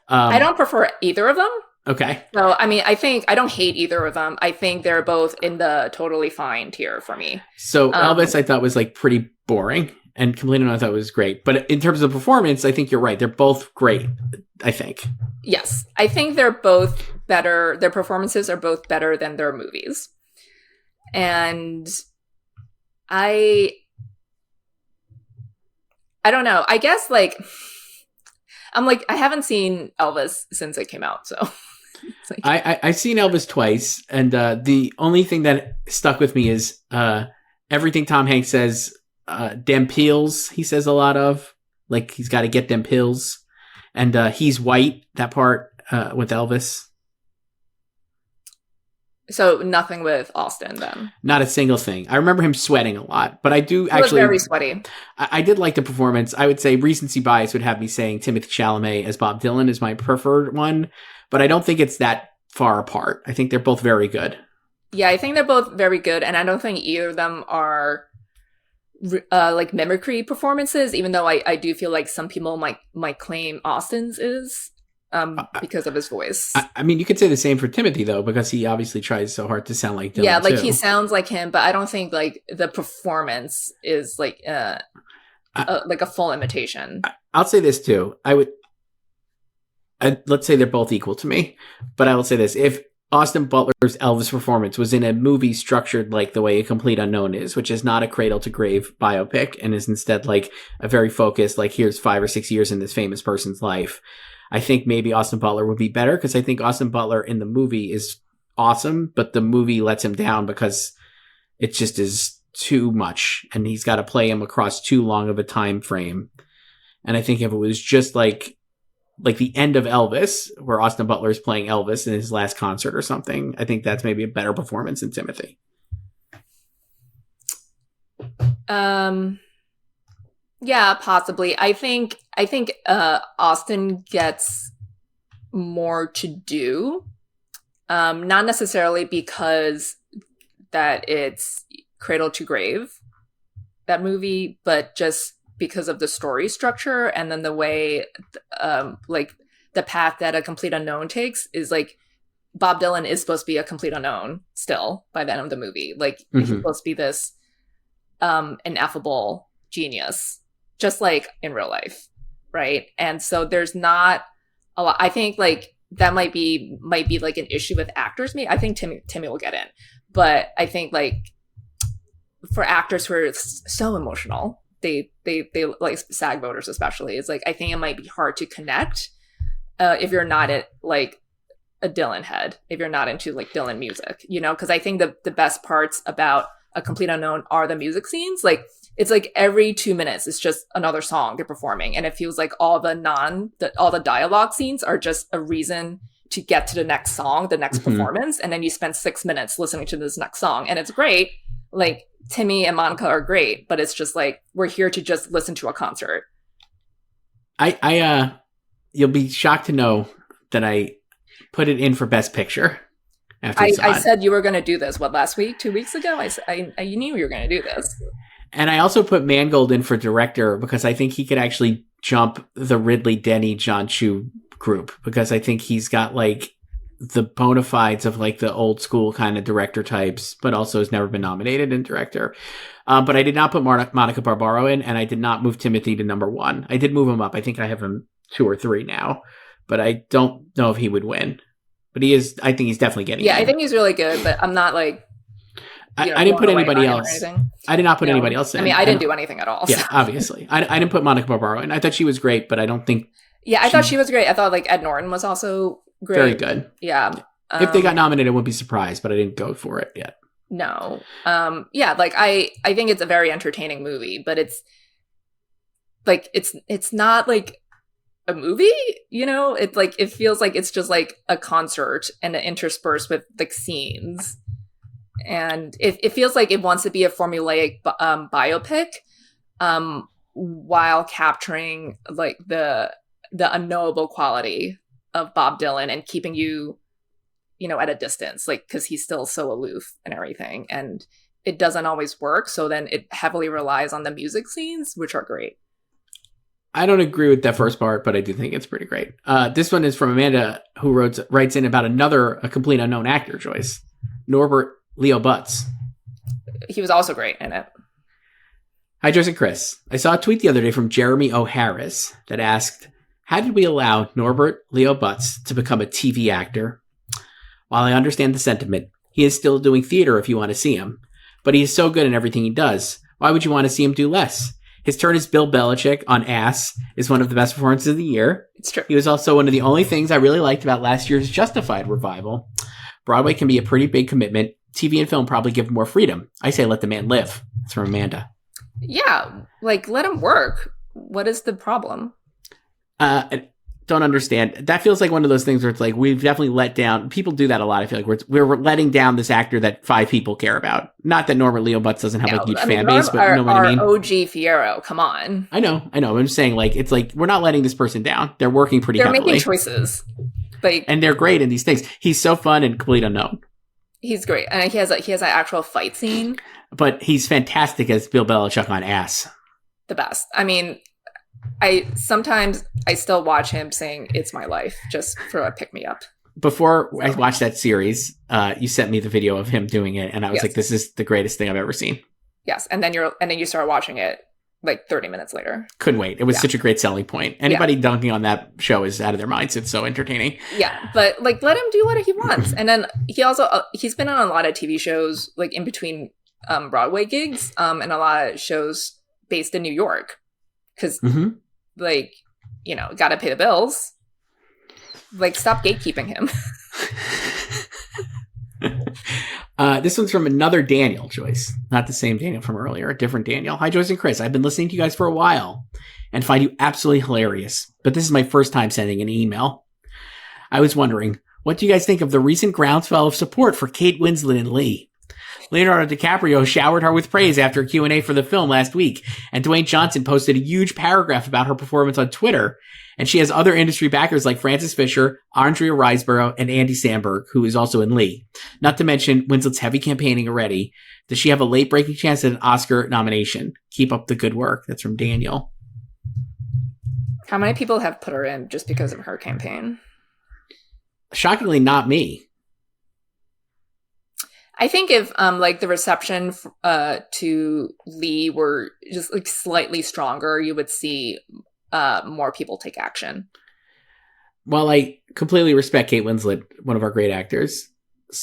I don't prefer either of them. Okay. So, I mean, I think I don't hate either of them. I think they're both in the totally fine tier for me. So Elvis I thought was like pretty boring. And Complete Unknown I thought was great. But in terms of performance, I think you're right. They're both great, I think. Yes. I think they're both better. Their performances are both better than their movies. And I don't know. I guess like, I'm like, I haven't seen Elvis since it came out. So like, I've seen Elvis twice. And the only thing that stuck with me is everything Tom Hanks says, dem pills, he says a lot of, like he's got to get them pills, and he's white, that part with Elvis. So nothing with Austin then? Not a single thing. I remember him sweating a lot, but I do he actually was very sweaty. I did like the performance. I would say recency bias would have me saying Timothée Chalamet as Bob Dylan is my preferred one, but I don't think it's that far apart. I think they're both very good. Yeah, I think they're both very good, and I don't think either of them are like mimicry performances, even though I do feel like some people might claim Austin's is because of his voice. I mean, you could say the same for Timothée though, because he obviously tries so hard to sound like Dylan. Yeah, like too. He sounds like him, but I don't think like the performance is like a full imitation. I'll say this too. Let's say they're both equal to me, but I will say this: if Austin Butler's Elvis performance was in a movie structured like the way A Complete Unknown is, which is not a cradle to grave biopic and is instead like a very focused, like here's 5 or 6 years in this famous person's life, I think maybe Austin Butler would be better because I think Austin Butler in the movie is awesome, but the movie lets him down because it just is too much and he's got to play him across too long of a time frame. And I think if it was just like the end of Elvis, where Austin Butler is playing Elvis in his last concert or something, I think that's maybe a better performance than Timothée. Yeah, possibly. I think Austin gets more to do. Not necessarily because that it's cradle to grave, that movie, but just because of the story structure and then the way like the path that A Complete Unknown takes is like Bob Dylan is supposed to be a complete unknown still by the end of the movie. Like he's supposed to be this ineffable genius, just like in real life, right? And so there's not a lot. I think like that might be like an issue with actors. I think Timmy will get in, but I think like for actors who are so emotional, they like SAG voters especially, it's like I think it might be hard to connect if you're not at like a Dylan head, if you're not into like Dylan music, you know, because I think the best parts about A Complete Unknown are the music scenes. Like it's like every 2 minutes it's just another song they're performing, and it feels like all the dialogue scenes are just a reason to get to the next song, the next performance, and then you spend 6 minutes listening to this next song, and it's great. Like Timmy and Monica are great, but it's just like we're here to just listen to a concert. I you'll be shocked to know that I put it in for Best Picture. I said you were going to do this, last week, 2 weeks ago? I knew you were going to do this. And I also put Mangold in for director because I think he could actually jump the Ridley, Denny, John Chu group, because I think he's got like the bona fides of like the old school kind of director types, but also has never been nominated in director. But I did not put Monica Barbaro in, and I did not move Timothée to number 1. I did move him up. I think I have him 2 or 3 now, but I don't know if he would win. But I think he's definitely getting in. I think he's really good, but I'm not like, I didn't put anybody else. I did not put anybody else in. I mean, I didn't do anything at all. Yeah, obviously. I didn't put Monica Barbaro in. I thought she was great, but I don't think... Yeah, I thought she was great. I thought like Ed Norton was also great. Very good. Yeah. If they got nominated, I wouldn't be surprised, but I didn't go for it yet. No. Yeah, like I think it's a very entertaining movie, but it's like it's not like a movie, you know? It's like it feels like it's just like a concert and interspersed with like scenes. And it feels like it wants to be a formulaic biopic while capturing like the unknowable quality of Bob Dylan and keeping you know, at a distance, like, because he's still so aloof and everything. And it doesn't always work. So then it heavily relies on the music scenes, which are great. I don't agree with that first part, but I do think it's pretty great. This one is from Amanda, who writes in about A Complete Unknown actor, Joyce. Norbert Leo Butz. He was also great in it. Hi, Joyce and Chris. I saw a tweet the other day from Jeremy O'Harris that asked, how did we allow Norbert Leo Butz to become a TV actor? While I understand the sentiment, he is still doing theater if you want to see him. But he is so good in everything he does. Why would you want to see him do less? His turn as Bill Belichick on Ass is one of the best performances of the year. It's true. He was also one of the only things I really liked about last year's Justified revival. Broadway can be a pretty big commitment. TV and film probably give more freedom. I say let the man live. It's from Amanda. Yeah, like let him work. What is the problem? I don't understand. That feels like one of those things where it's like we've definitely let down. People do that a lot. I feel like we're letting down this actor that 5 people care about. Not that Norbert Leo Butz doesn't have a huge fan base, but you know what I mean. OG Fierro, come on. I know. I'm just saying, like, it's like we're not letting this person down. They're working pretty heavily. They're making choices, and they're great in these things. He's so fun and Complete Unknown. He's great, and he has an actual fight scene. But he's fantastic as Bill Belichick on Ass. The best. I mean, I still watch him saying "It's my life" just for a pick me up. Before I watched that series, you sent me the video of him doing it, and I was like, "This is the greatest thing I've ever seen." Yes, and then you start watching it like 30 minutes later. Couldn't wait. It was such a great selling point. Anybody dunking on that show is out of their minds. It's so entertaining. Yeah, but like let him do what he wants. And then he's been on a lot of TV shows like in between Broadway gigs and a lot of shows based in New York because like, you know, got to pay the bills. Like, stop gatekeeping him. This one's from another Daniel, Joyce. Not the same Daniel from earlier, a different Daniel. Hi, Joyce and Chris. I've been listening to you guys for a while and find you absolutely hilarious. But this is my first time sending an email. I was wondering, what do you guys think of the recent groundswell of support for Kate Winslet and Lee? Leonardo DiCaprio showered her with praise after a Q&A for the film last week, and Dwayne Johnson posted a huge paragraph about her performance on Twitter, and she has other industry backers like Frances Fisher, Andrea Riseborough, and Andy Samberg, who is also in Lee. Not to mention Winslet's heavy campaigning already. Does she have a late-breaking chance at an Oscar nomination? Keep up the good work. That's from Daniel. How many people have put her in just because of her campaign? Shockingly, not me. I think if like the reception to Lee were just like slightly stronger, you would see more people take action. While I completely respect Kate Winslet, one of our great actors,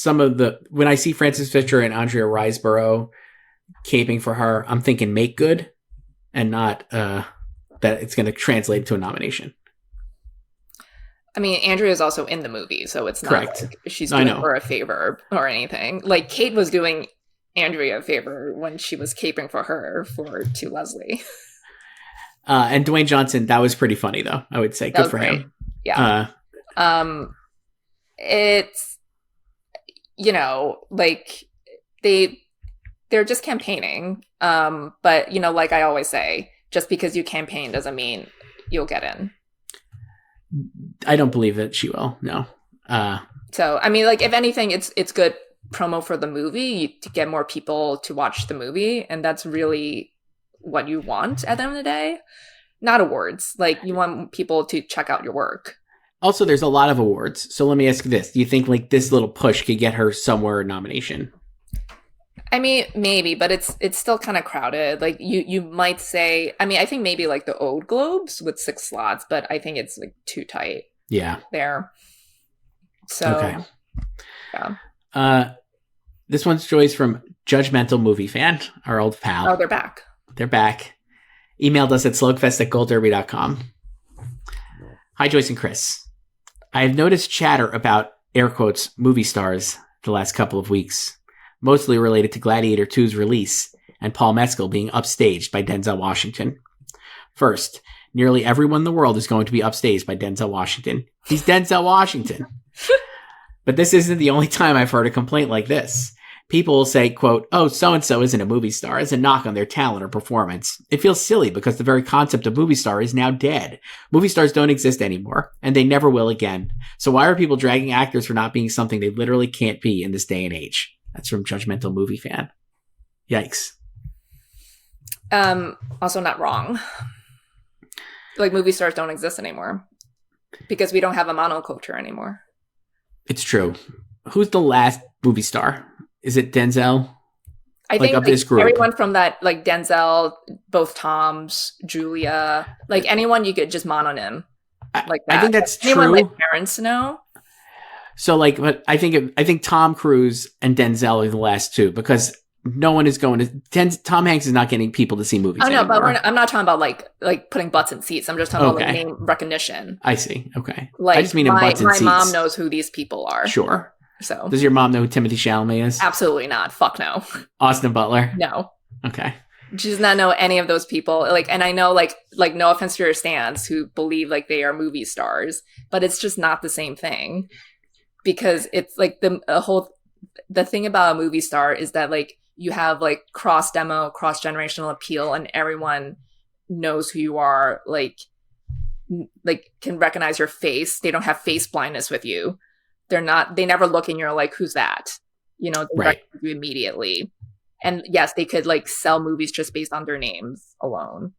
when I see Frances Fisher and Andrea Riseborough caping for her, I'm thinking make good and not that it's going to translate to a nomination. I mean, Andrea is also in the movie, so it's not correct. Like she's doing her a favor or anything. Like, Kate was doing Andrea a favor when she was caping for her to Leslie. And Dwayne Johnson, that was pretty funny, though, I would say. Good for him. Yeah. It's, like, they're just campaigning. But, like I always say, just because you campaign doesn't mean you'll get in. I don't believe that she will. No. So, I mean, like, if anything, it's good promo for the movie to get more people to watch the movie. And that's really what you want at the end of the day. Not awards. Like, you want people to check out your work. Also, there's a lot of awards. So let me ask you this. Do you think like this little push could get her somewhere a nomination? I mean, maybe, but it's still kind of crowded. Like, you might say, I mean, I think maybe like the Old Globes with 6 slots, but I think it's like too tight. Yeah. There. So, okay. Yeah. This one's Joyce from Judgmental Movie Fan, our old pal. Oh, they're back. They're back. Emailed us at slugfest@goldderby.com. Hi, Joyce and Chris. I have noticed chatter about, air quotes, movie stars the last couple of weeks, mostly related to Gladiator 2's release and Paul Mescal being upstaged by Denzel Washington. First, nearly everyone in the world is going to be upstaged by Denzel Washington. He's Denzel Washington. But this isn't the only time I've heard a complaint like this. People will say, quote, oh, so-and-so isn't a movie star, as a knock on their talent or performance. It feels silly because the very concept of movie star is now dead. Movie stars don't exist anymore, and they never will again. So why are people dragging actors for not being something they literally can't be in this day and age? That's from Judgmental Movie Fan. Yikes. Also not wrong. Like, movie stars don't exist anymore because we don't have a monoculture anymore. It's true. Who's the last movie star? Is it Denzel? I think of this group, everyone from that, like Denzel, both Toms, Julia, like anyone you could just mononym like that. I think that's anyone, true. Like parents know. So, like, but I think Tom Cruise and Denzel are the last two because no one is going to. Tom Hanks is not getting people to see movies. Oh no, anymore. but I'm not talking about like putting butts in seats. I'm just talking about like name recognition. I see. Okay. Like, I just mean in butts in seats. My mom knows who these people are. Sure. So does your mom know who Timothée Chalamet is? Absolutely not. Fuck no. Austin Butler? No. Okay. She does not know any of those people. Like, and I know like no offense to your stans who believe like they are movie stars, but it's just not the same thing. Because it's like the thing about a movie star is that like you have like cross generational appeal, and everyone knows who you are, like can recognize your face. They don't have face blindness with you. They never look and you're like, who's that? They recognize you immediately. And yes, they could like sell movies just based on their names alone.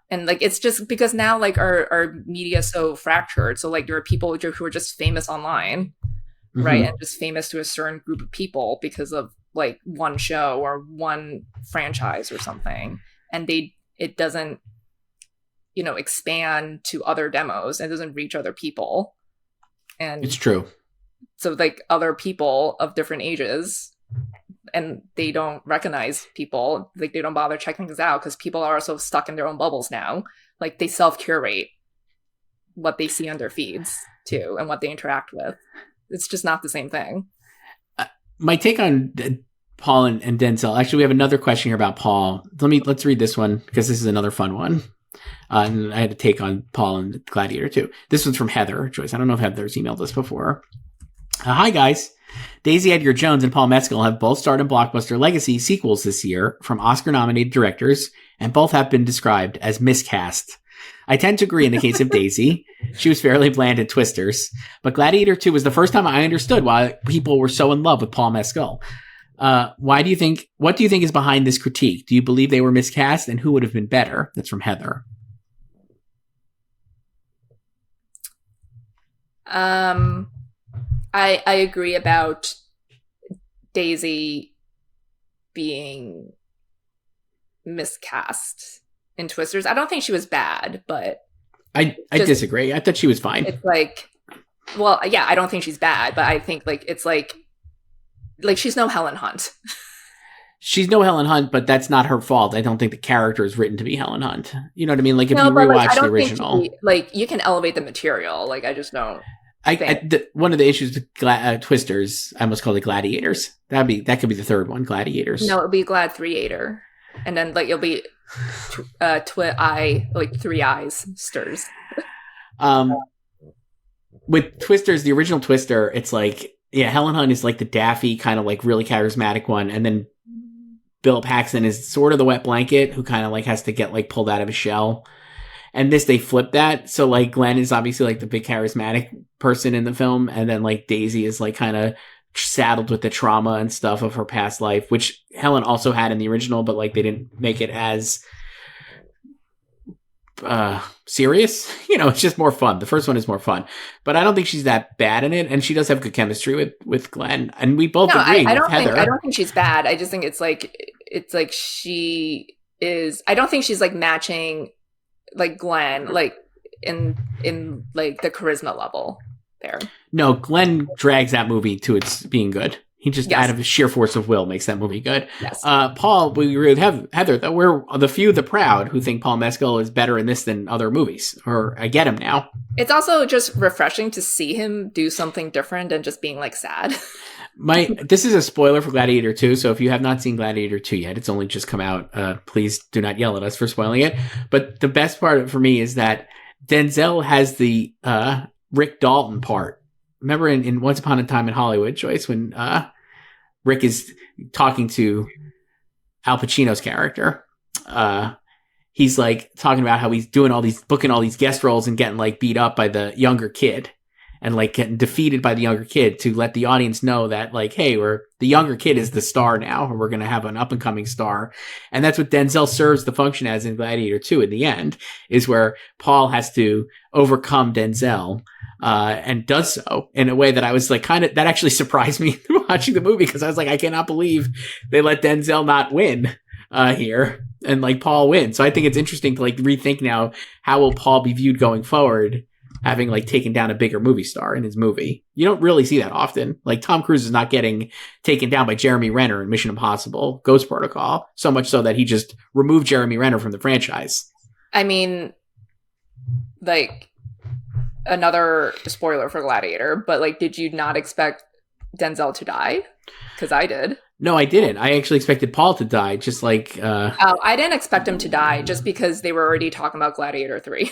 And like, it's just because now like our media is so fractured. So like there are people who are just famous online, right? And just famous to a certain group of people because of like one show or one franchise or something. And it doesn't, expand to other demos. It doesn't reach other people. And it's true. So like other people of different ages, and they don't recognize people, like they don't bother checking things out because people are also stuck in their own bubbles now. Like they self-curate what they see on their feeds too and what they interact with. It's just not the same thing. My take on Paul and Denzel. Actually, we have another question here about Paul. Let's read this one because this is another fun one. And I had a take on Paul and Gladiator too. This one's from Heather Joyce. I don't know if Heather's emailed us before. Hi guys. Daisy Edgar-Jones and Paul Mescal have both starred in blockbuster legacy sequels this year from Oscar-nominated directors, and both have been described as miscast. I tend to agree in the case of Daisy. She was fairly bland in Twisters, but Gladiator 2 was the first time I understood why people were so in love with Paul Mescal. What do you think is behind this critique? Do you believe they were miscast, and who would have been better? That's from Heather. I agree about Daisy being miscast in Twisters. I don't think she was bad, but I disagree. I thought she was fine. It's like, well, yeah, I don't think she's bad, but I think like it's like she's no Helen Hunt. She's no Helen Hunt, but that's not her fault. I don't think the character is written to be Helen Hunt. You know what I mean? Like if you rewatch the original, you can elevate the material. Like I just don't. One of the issues with Twisters, I almost called it Gladiators. That could be the third one, Gladiators. No, it'll be Glad-3-ater, and then like it'll be three eyes stirs. With Twisters, the original Twister, it's like Helen Hunt is like the daffy kind of like really charismatic one, and then Bill Paxton is sort of the wet blanket who kind of like has to get like pulled out of his shell. And this, they flip that. So, like, Glenn is obviously, like, the big charismatic person in the film. And then, like, Daisy is, like, kind of saddled with the trauma and stuff of her past life, which Helen also had in the original, but, like, they didn't make it as serious. You know, it's just more fun. The first one is more fun. But I don't think she's that bad in it. And she does have good chemistry with Glenn. And we both agree with Heather. I don't think she's bad. I just think it's like she is... I don't think she's, like, matching... like Glenn, like in like the charisma level there. No, Glenn drags that movie to its being good. He just out of his sheer force of will makes that movie good. Yes. Paul, we agree with Heather though. We're the few, the proud, who think Paul Mescal is better in this than other movies. Or I get him now. It's also just refreshing to see him do something different than just being like sad. This is a spoiler for Gladiator 2, so if you have not seen Gladiator 2 yet, it's only just come out. Please do not yell at us for spoiling it. But the best part for me is that Denzel has the Rick Dalton part. Remember in Once Upon a Time in Hollywood, Joyce, when Rick is talking to Al Pacino's character, he's like talking about how he's booking all these guest roles and getting like beat up by the younger kid. And like getting defeated by the younger kid to let the audience know that like, hey, the younger kid is the star now, or we're going to have an up and coming star. And that's what Denzel serves the function as in Gladiator 2 in the end, is where Paul has to overcome Denzel, and does so in a way that I was like that actually surprised me watching the movie, because I was like, I cannot believe they let Denzel not win here and like Paul win. So I think it's interesting to like rethink now, how will Paul be viewed going forward, having like taken down a bigger movie star in his movie. You don't really see that often. Like Tom Cruise is not getting taken down by Jeremy Renner in Mission Impossible Ghost Protocol, so much so that he just removed Jeremy Renner from the franchise. I mean, like, another spoiler for Gladiator, but like, did you not expect Denzel to die? Because I did. No, I didn't. I actually expected Paul to die, just like... I didn't expect him to die just because they were already talking about Gladiator 3.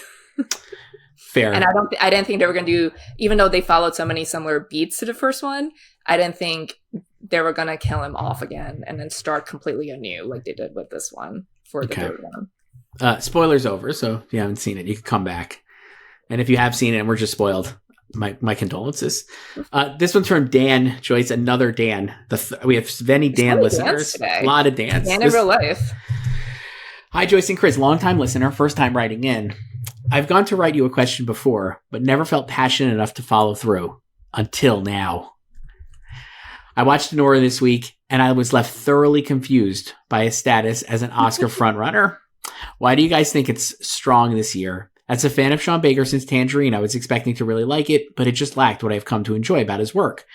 Fair. And I didn't think they were going to do, even though they followed so many similar beats to the first one, I didn't think they were going to kill him off again and then start completely anew like they did with this one for the third one. Spoilers over, so if you haven't seen it, you can come back. And if you have seen it and we're just spoiled, my condolences. This one's from Dan, Joyce, another Dan. We have many Dan listeners. A lot of Dans. Dan in real life. Hi, Joyce and Chris, longtime listener, first time writing in. I've gone to write you a question before, but never felt passionate enough to follow through. Until now. I watched Anora this week, and I was left thoroughly confused by his status as an Oscar frontrunner. Why do you guys think it's strong this year? As a fan of Sean Baker since Tangerine, I was expecting to really like it, but it just lacked what I've come to enjoy about his work.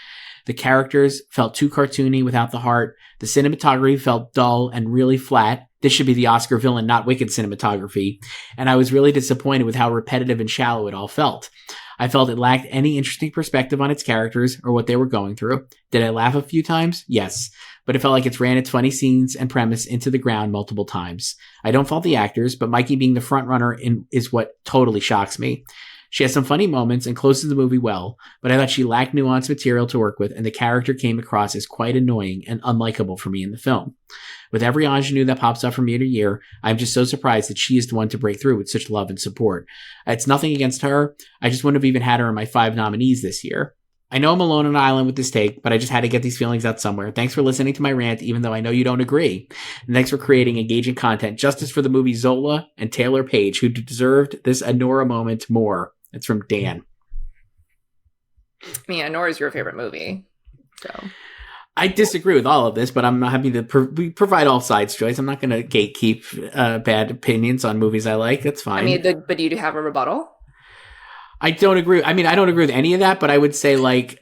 The characters felt too cartoony without the heart. The cinematography felt dull and really flat. This should be the Oscar villain, not Wicked cinematography. And I was really disappointed with how repetitive and shallow it all felt. I felt it lacked any interesting perspective on its characters or what they were going through. Did I laugh a few times? Yes. But it felt like it ran its funny scenes and premise into the ground multiple times. I don't fault the actors, but Mikey being the front runner is what totally shocks me. She has some funny moments and closes the movie well, but I thought she lacked nuanced material to work with, and the character came across as quite annoying and unlikable for me in the film. With every ingenue that pops up from year to year, I'm just so surprised that she is the one to break through with such love and support. It's nothing against her. I just wouldn't have even had her in my 5 nominees this year. I know I'm alone on an island with this take, but I just had to get these feelings out somewhere. Thanks for listening to my rant, even though I know you don't agree. And thanks for creating engaging content. Justice for the movie Zola and Taylor Page, who deserved this Anora moment more. It's from Dan. I mean, Anora is your favorite movie, so... I disagree with all of this, but I'm happy to we provide all sides, Joyce. I'm not going to gatekeep bad opinions on movies I like. That's fine. I mean, but do you have a rebuttal? I don't agree. I mean, I don't agree with any of that, but I would say, like,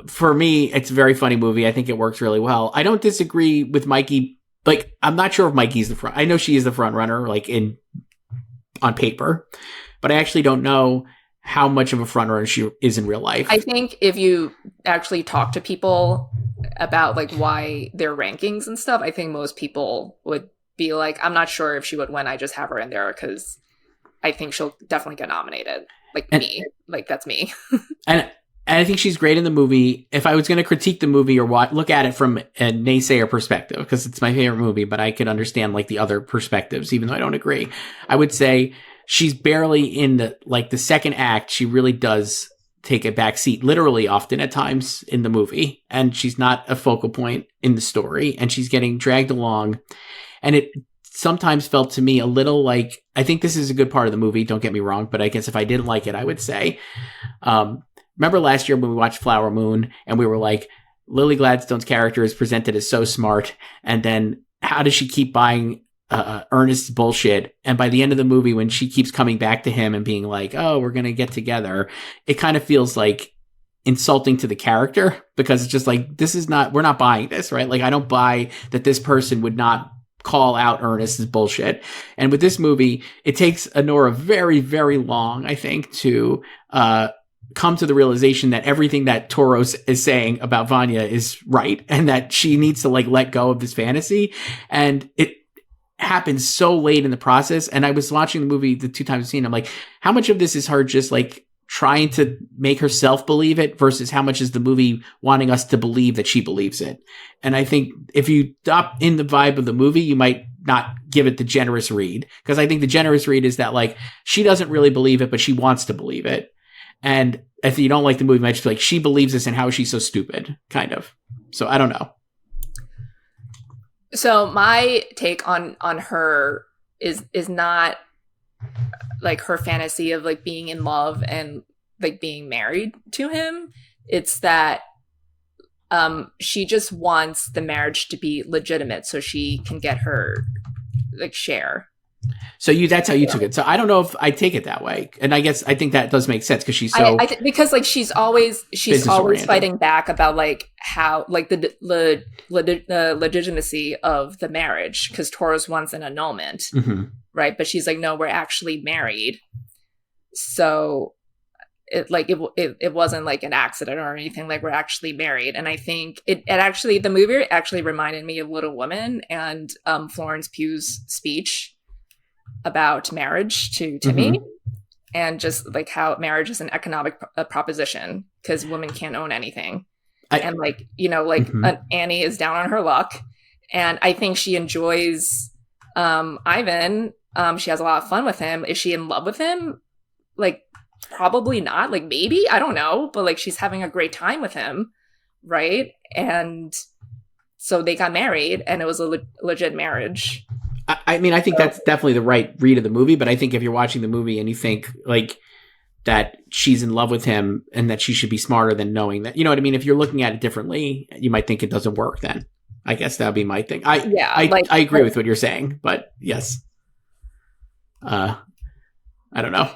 for me, it's a very funny movie. I think it works really well. I don't disagree with Mikey. Like, I'm not sure if Mikey's the front. I know she is the front runner, like, on paper, but I actually don't know how much of a front runner she is in real life. I think if you actually talk to people about like why their rankings and stuff, I think most people would be like, I'm not sure if she would win. I just have her in there because I think she'll definitely get nominated. Like that's me. and I think she's great in the movie. If I was going to critique the movie or look at it from a naysayer perspective, because it's my favorite movie, but I could understand like the other perspectives, even though I don't agree, I would say she's barely in the second act. She really does take a back seat, literally often at times in the movie. And she's not a focal point in the story, and she's getting dragged along. And it sometimes felt to me a little like, I think this is a good part of the movie, don't get me wrong, but I guess if I didn't like it, I would say, remember last year when we watched Flower Moon and we were like, Lily Gladstone's character is presented as so smart. And then how does she keep buying Ernest's bullshit? And by the end of the movie, when she keeps coming back to him and being like, oh, we're going to get together, it kind of feels like insulting to the character, because it's just like, we're not buying this, right? Like, I don't buy that this person would not call out Ernest's bullshit. And with this movie, it takes Anora very, very long, I think, to come to the realization that everything that Toros is saying about Vanya is right, and that she needs to like let go of this fantasy. And it happens so late in the process. And I was watching the movie the 2 times I've seen it, I'm like, how much of this is her just like trying to make herself believe it versus how much is the movie wanting us to believe that she believes it? And I think if you stop in the vibe of the movie, you might not give it the generous read, because I think the generous read is that like she doesn't really believe it, but she wants to believe it. And if you don't like the movie, you might just be like, she believes this, and how is she so stupid? Kind of. So I don't know. So my take on her is not like her fantasy of like being in love and like being married to him. It's that she just wants the marriage to be legitimate so she can get her like share. So that's how you took it. So I don't know if I take it that way, and I think that does make sense because she's so because like she's always fighting back about like how like the legitimacy of the marriage, because Taurus wants an annulment, right? But she's like, no, we're actually married. So it wasn't like an accident or anything. Like, we're actually married. And I think the movie actually reminded me of Little Women and Florence Pugh's speech about marriage to Timmy, and just like how marriage is an economic proposition because women can't own anything. And like, Annie is down on her luck, and I think she enjoys Ivan. She has a lot of fun with him. Is she in love with him? Like, probably not. Like, maybe, I don't know, but like, she's having a great time with him, right? And so they got married, and it was a legit marriage. I mean, I think that's definitely the right read of the movie, but I think if you're watching the movie and you think like that she's in love with him and that she should be smarter than knowing that, you know what I mean? If you're looking at it differently, you might think it doesn't work then. I guess that would be my thing. I agree with what you're saying, but yes. I don't know.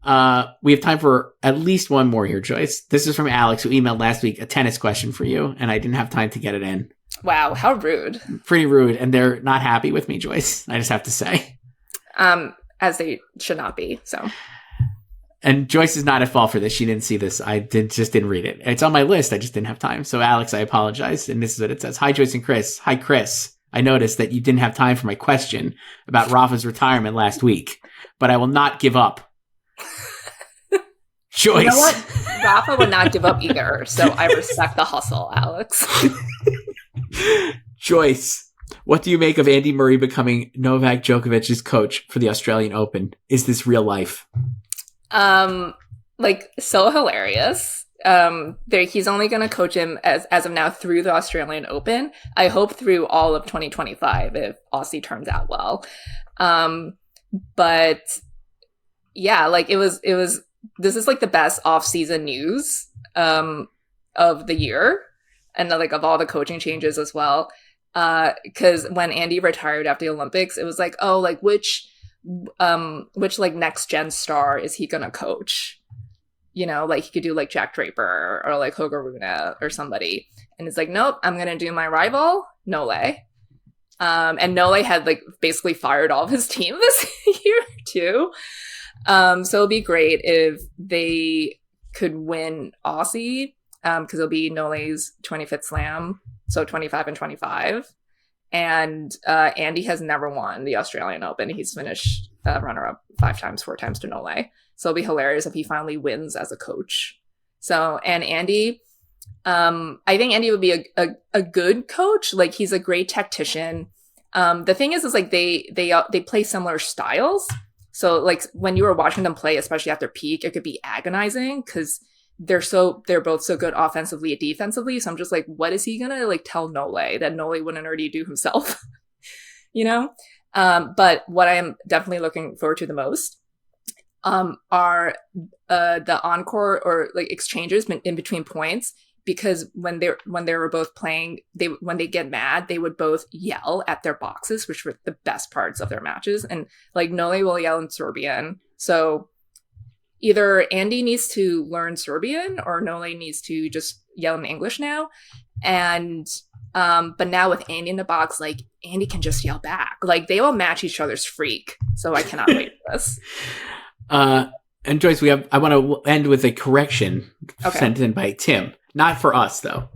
We have time for at least one more here, Joyce. This is from Alex, who emailed last week a tennis question for you, and I didn't have time to get it in. Wow, how rude. Pretty rude, and they're not happy with me, Joyce. I just have to say. As they should not be, so. And Joyce is not at fault for this. She didn't see this. Just didn't read it. It's on my list. I just didn't have time. So, Alex, I apologize. And this is what it says. Hi, Joyce and Chris. Hi, Chris. I noticed that you didn't have time for my question about Rafa's retirement last week, but I will not give up. Joyce. You know what? Rafa would not give up either, so I respect the hustle, Alex. Joyce, what do you make of Andy Murray becoming Novak Djokovic's coach for the Australian Open? Is this real life? So hilarious. He's only going to coach him as of now through the Australian Open. I hope through all of 2025 if Aussie turns out well. But yeah, it was. This is the best off-season news of the year, and of all the coaching changes as well. Because when Andy retired after the Olympics, it was which next gen star is he gonna coach? He could do Jack Draper or Holger Rune or somebody, and it's nope, I'm gonna do my rival Nole. And Nole had basically fired all of his team this year too. So it'd be great if they could win Aussie, because it'll be Nole's 25th slam, so 25 and 25. And Andy has never won the Australian Open. He's finished runner-up 4 times to Nole. So it'll be hilarious if he finally wins as a coach. So, and Andy, I think Andy would be a good coach. He's a great tactician. The thing is they play similar styles. So when you were watching them play, especially after peak, it could be agonizing because they're both so good offensively and defensively. So I'm just what is he gonna tell Nole that Nole wouldn't already do himself? But what I am definitely looking forward to the most are the encore or exchanges in between points. Because when they were both playing, when they get mad, they would both yell at their boxes, which were the best parts of their matches. And Nole will yell in Serbian. So either Andy needs to learn Serbian or Nole needs to just yell in English now. And but now with Andy in the box, Andy can just yell back. They will match each other's freak. So I cannot wait for this. And Joyce, I want to end with a correction sent in by Tim. Not for us, though.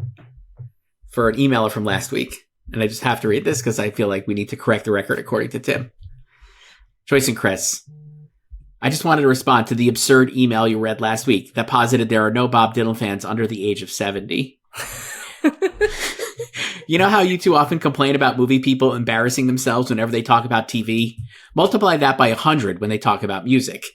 For an emailer from last week. And I just have to read this because I feel like we need to correct the record according to Tim. Joyce and Chris, I just wanted to respond to the absurd email you read last week that posited there are no Bob Dylan fans under the age of 70. You know how you two often complain about movie people embarrassing themselves whenever they talk about TV? Multiply that by 100 when they talk about music.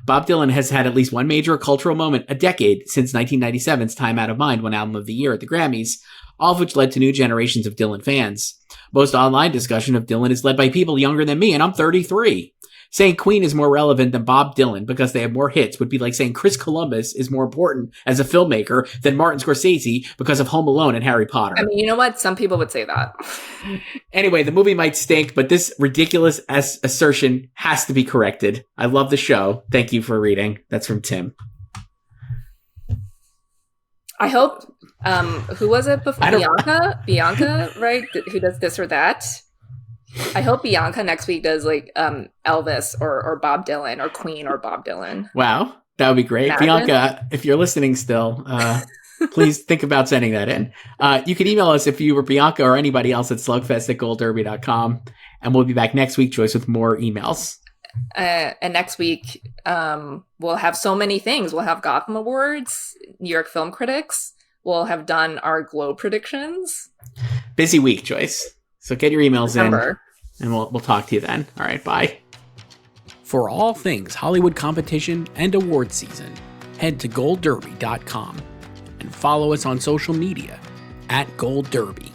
Bob Dylan has had at least one major cultural moment a decade since 1997's Time Out of Mind won Album of the Year at the Grammys, all of which led to new generations of Dylan fans. Most online discussion of Dylan is led by people younger than me, and I'm 33. Saying Queen is more relevant than Bob Dylan because they have more hits would be like saying Chris Columbus is more important as a filmmaker than Martin Scorsese because of Home Alone and Harry Potter. I mean, you know what? Some people would say that. Anyway, the movie might stink, but this ridiculous assertion has to be corrected. I love the show. Thank you for reading. That's from Tim. I hope, who was it before? Bianca, right? Who does this or that? I hope Bianca next week does Elvis or Bob Dylan or Queen or Bob Dylan. Wow, that would be great. Imagine. Bianca, if you're listening still, please think about sending that in. You can email us if you were Bianca or anybody else at slugfest@goldderby.com. And we'll be back next week, Joyce, with more emails. And next week, we'll have so many things. We'll have Gotham Awards, New York Film Critics. We'll have done our Globe predictions. Busy week, Joyce. So get your emails in. And we'll talk to you then. All right, bye. For all things Hollywood competition and award season, head to goldderby.com and follow us on social media @GoldDerby.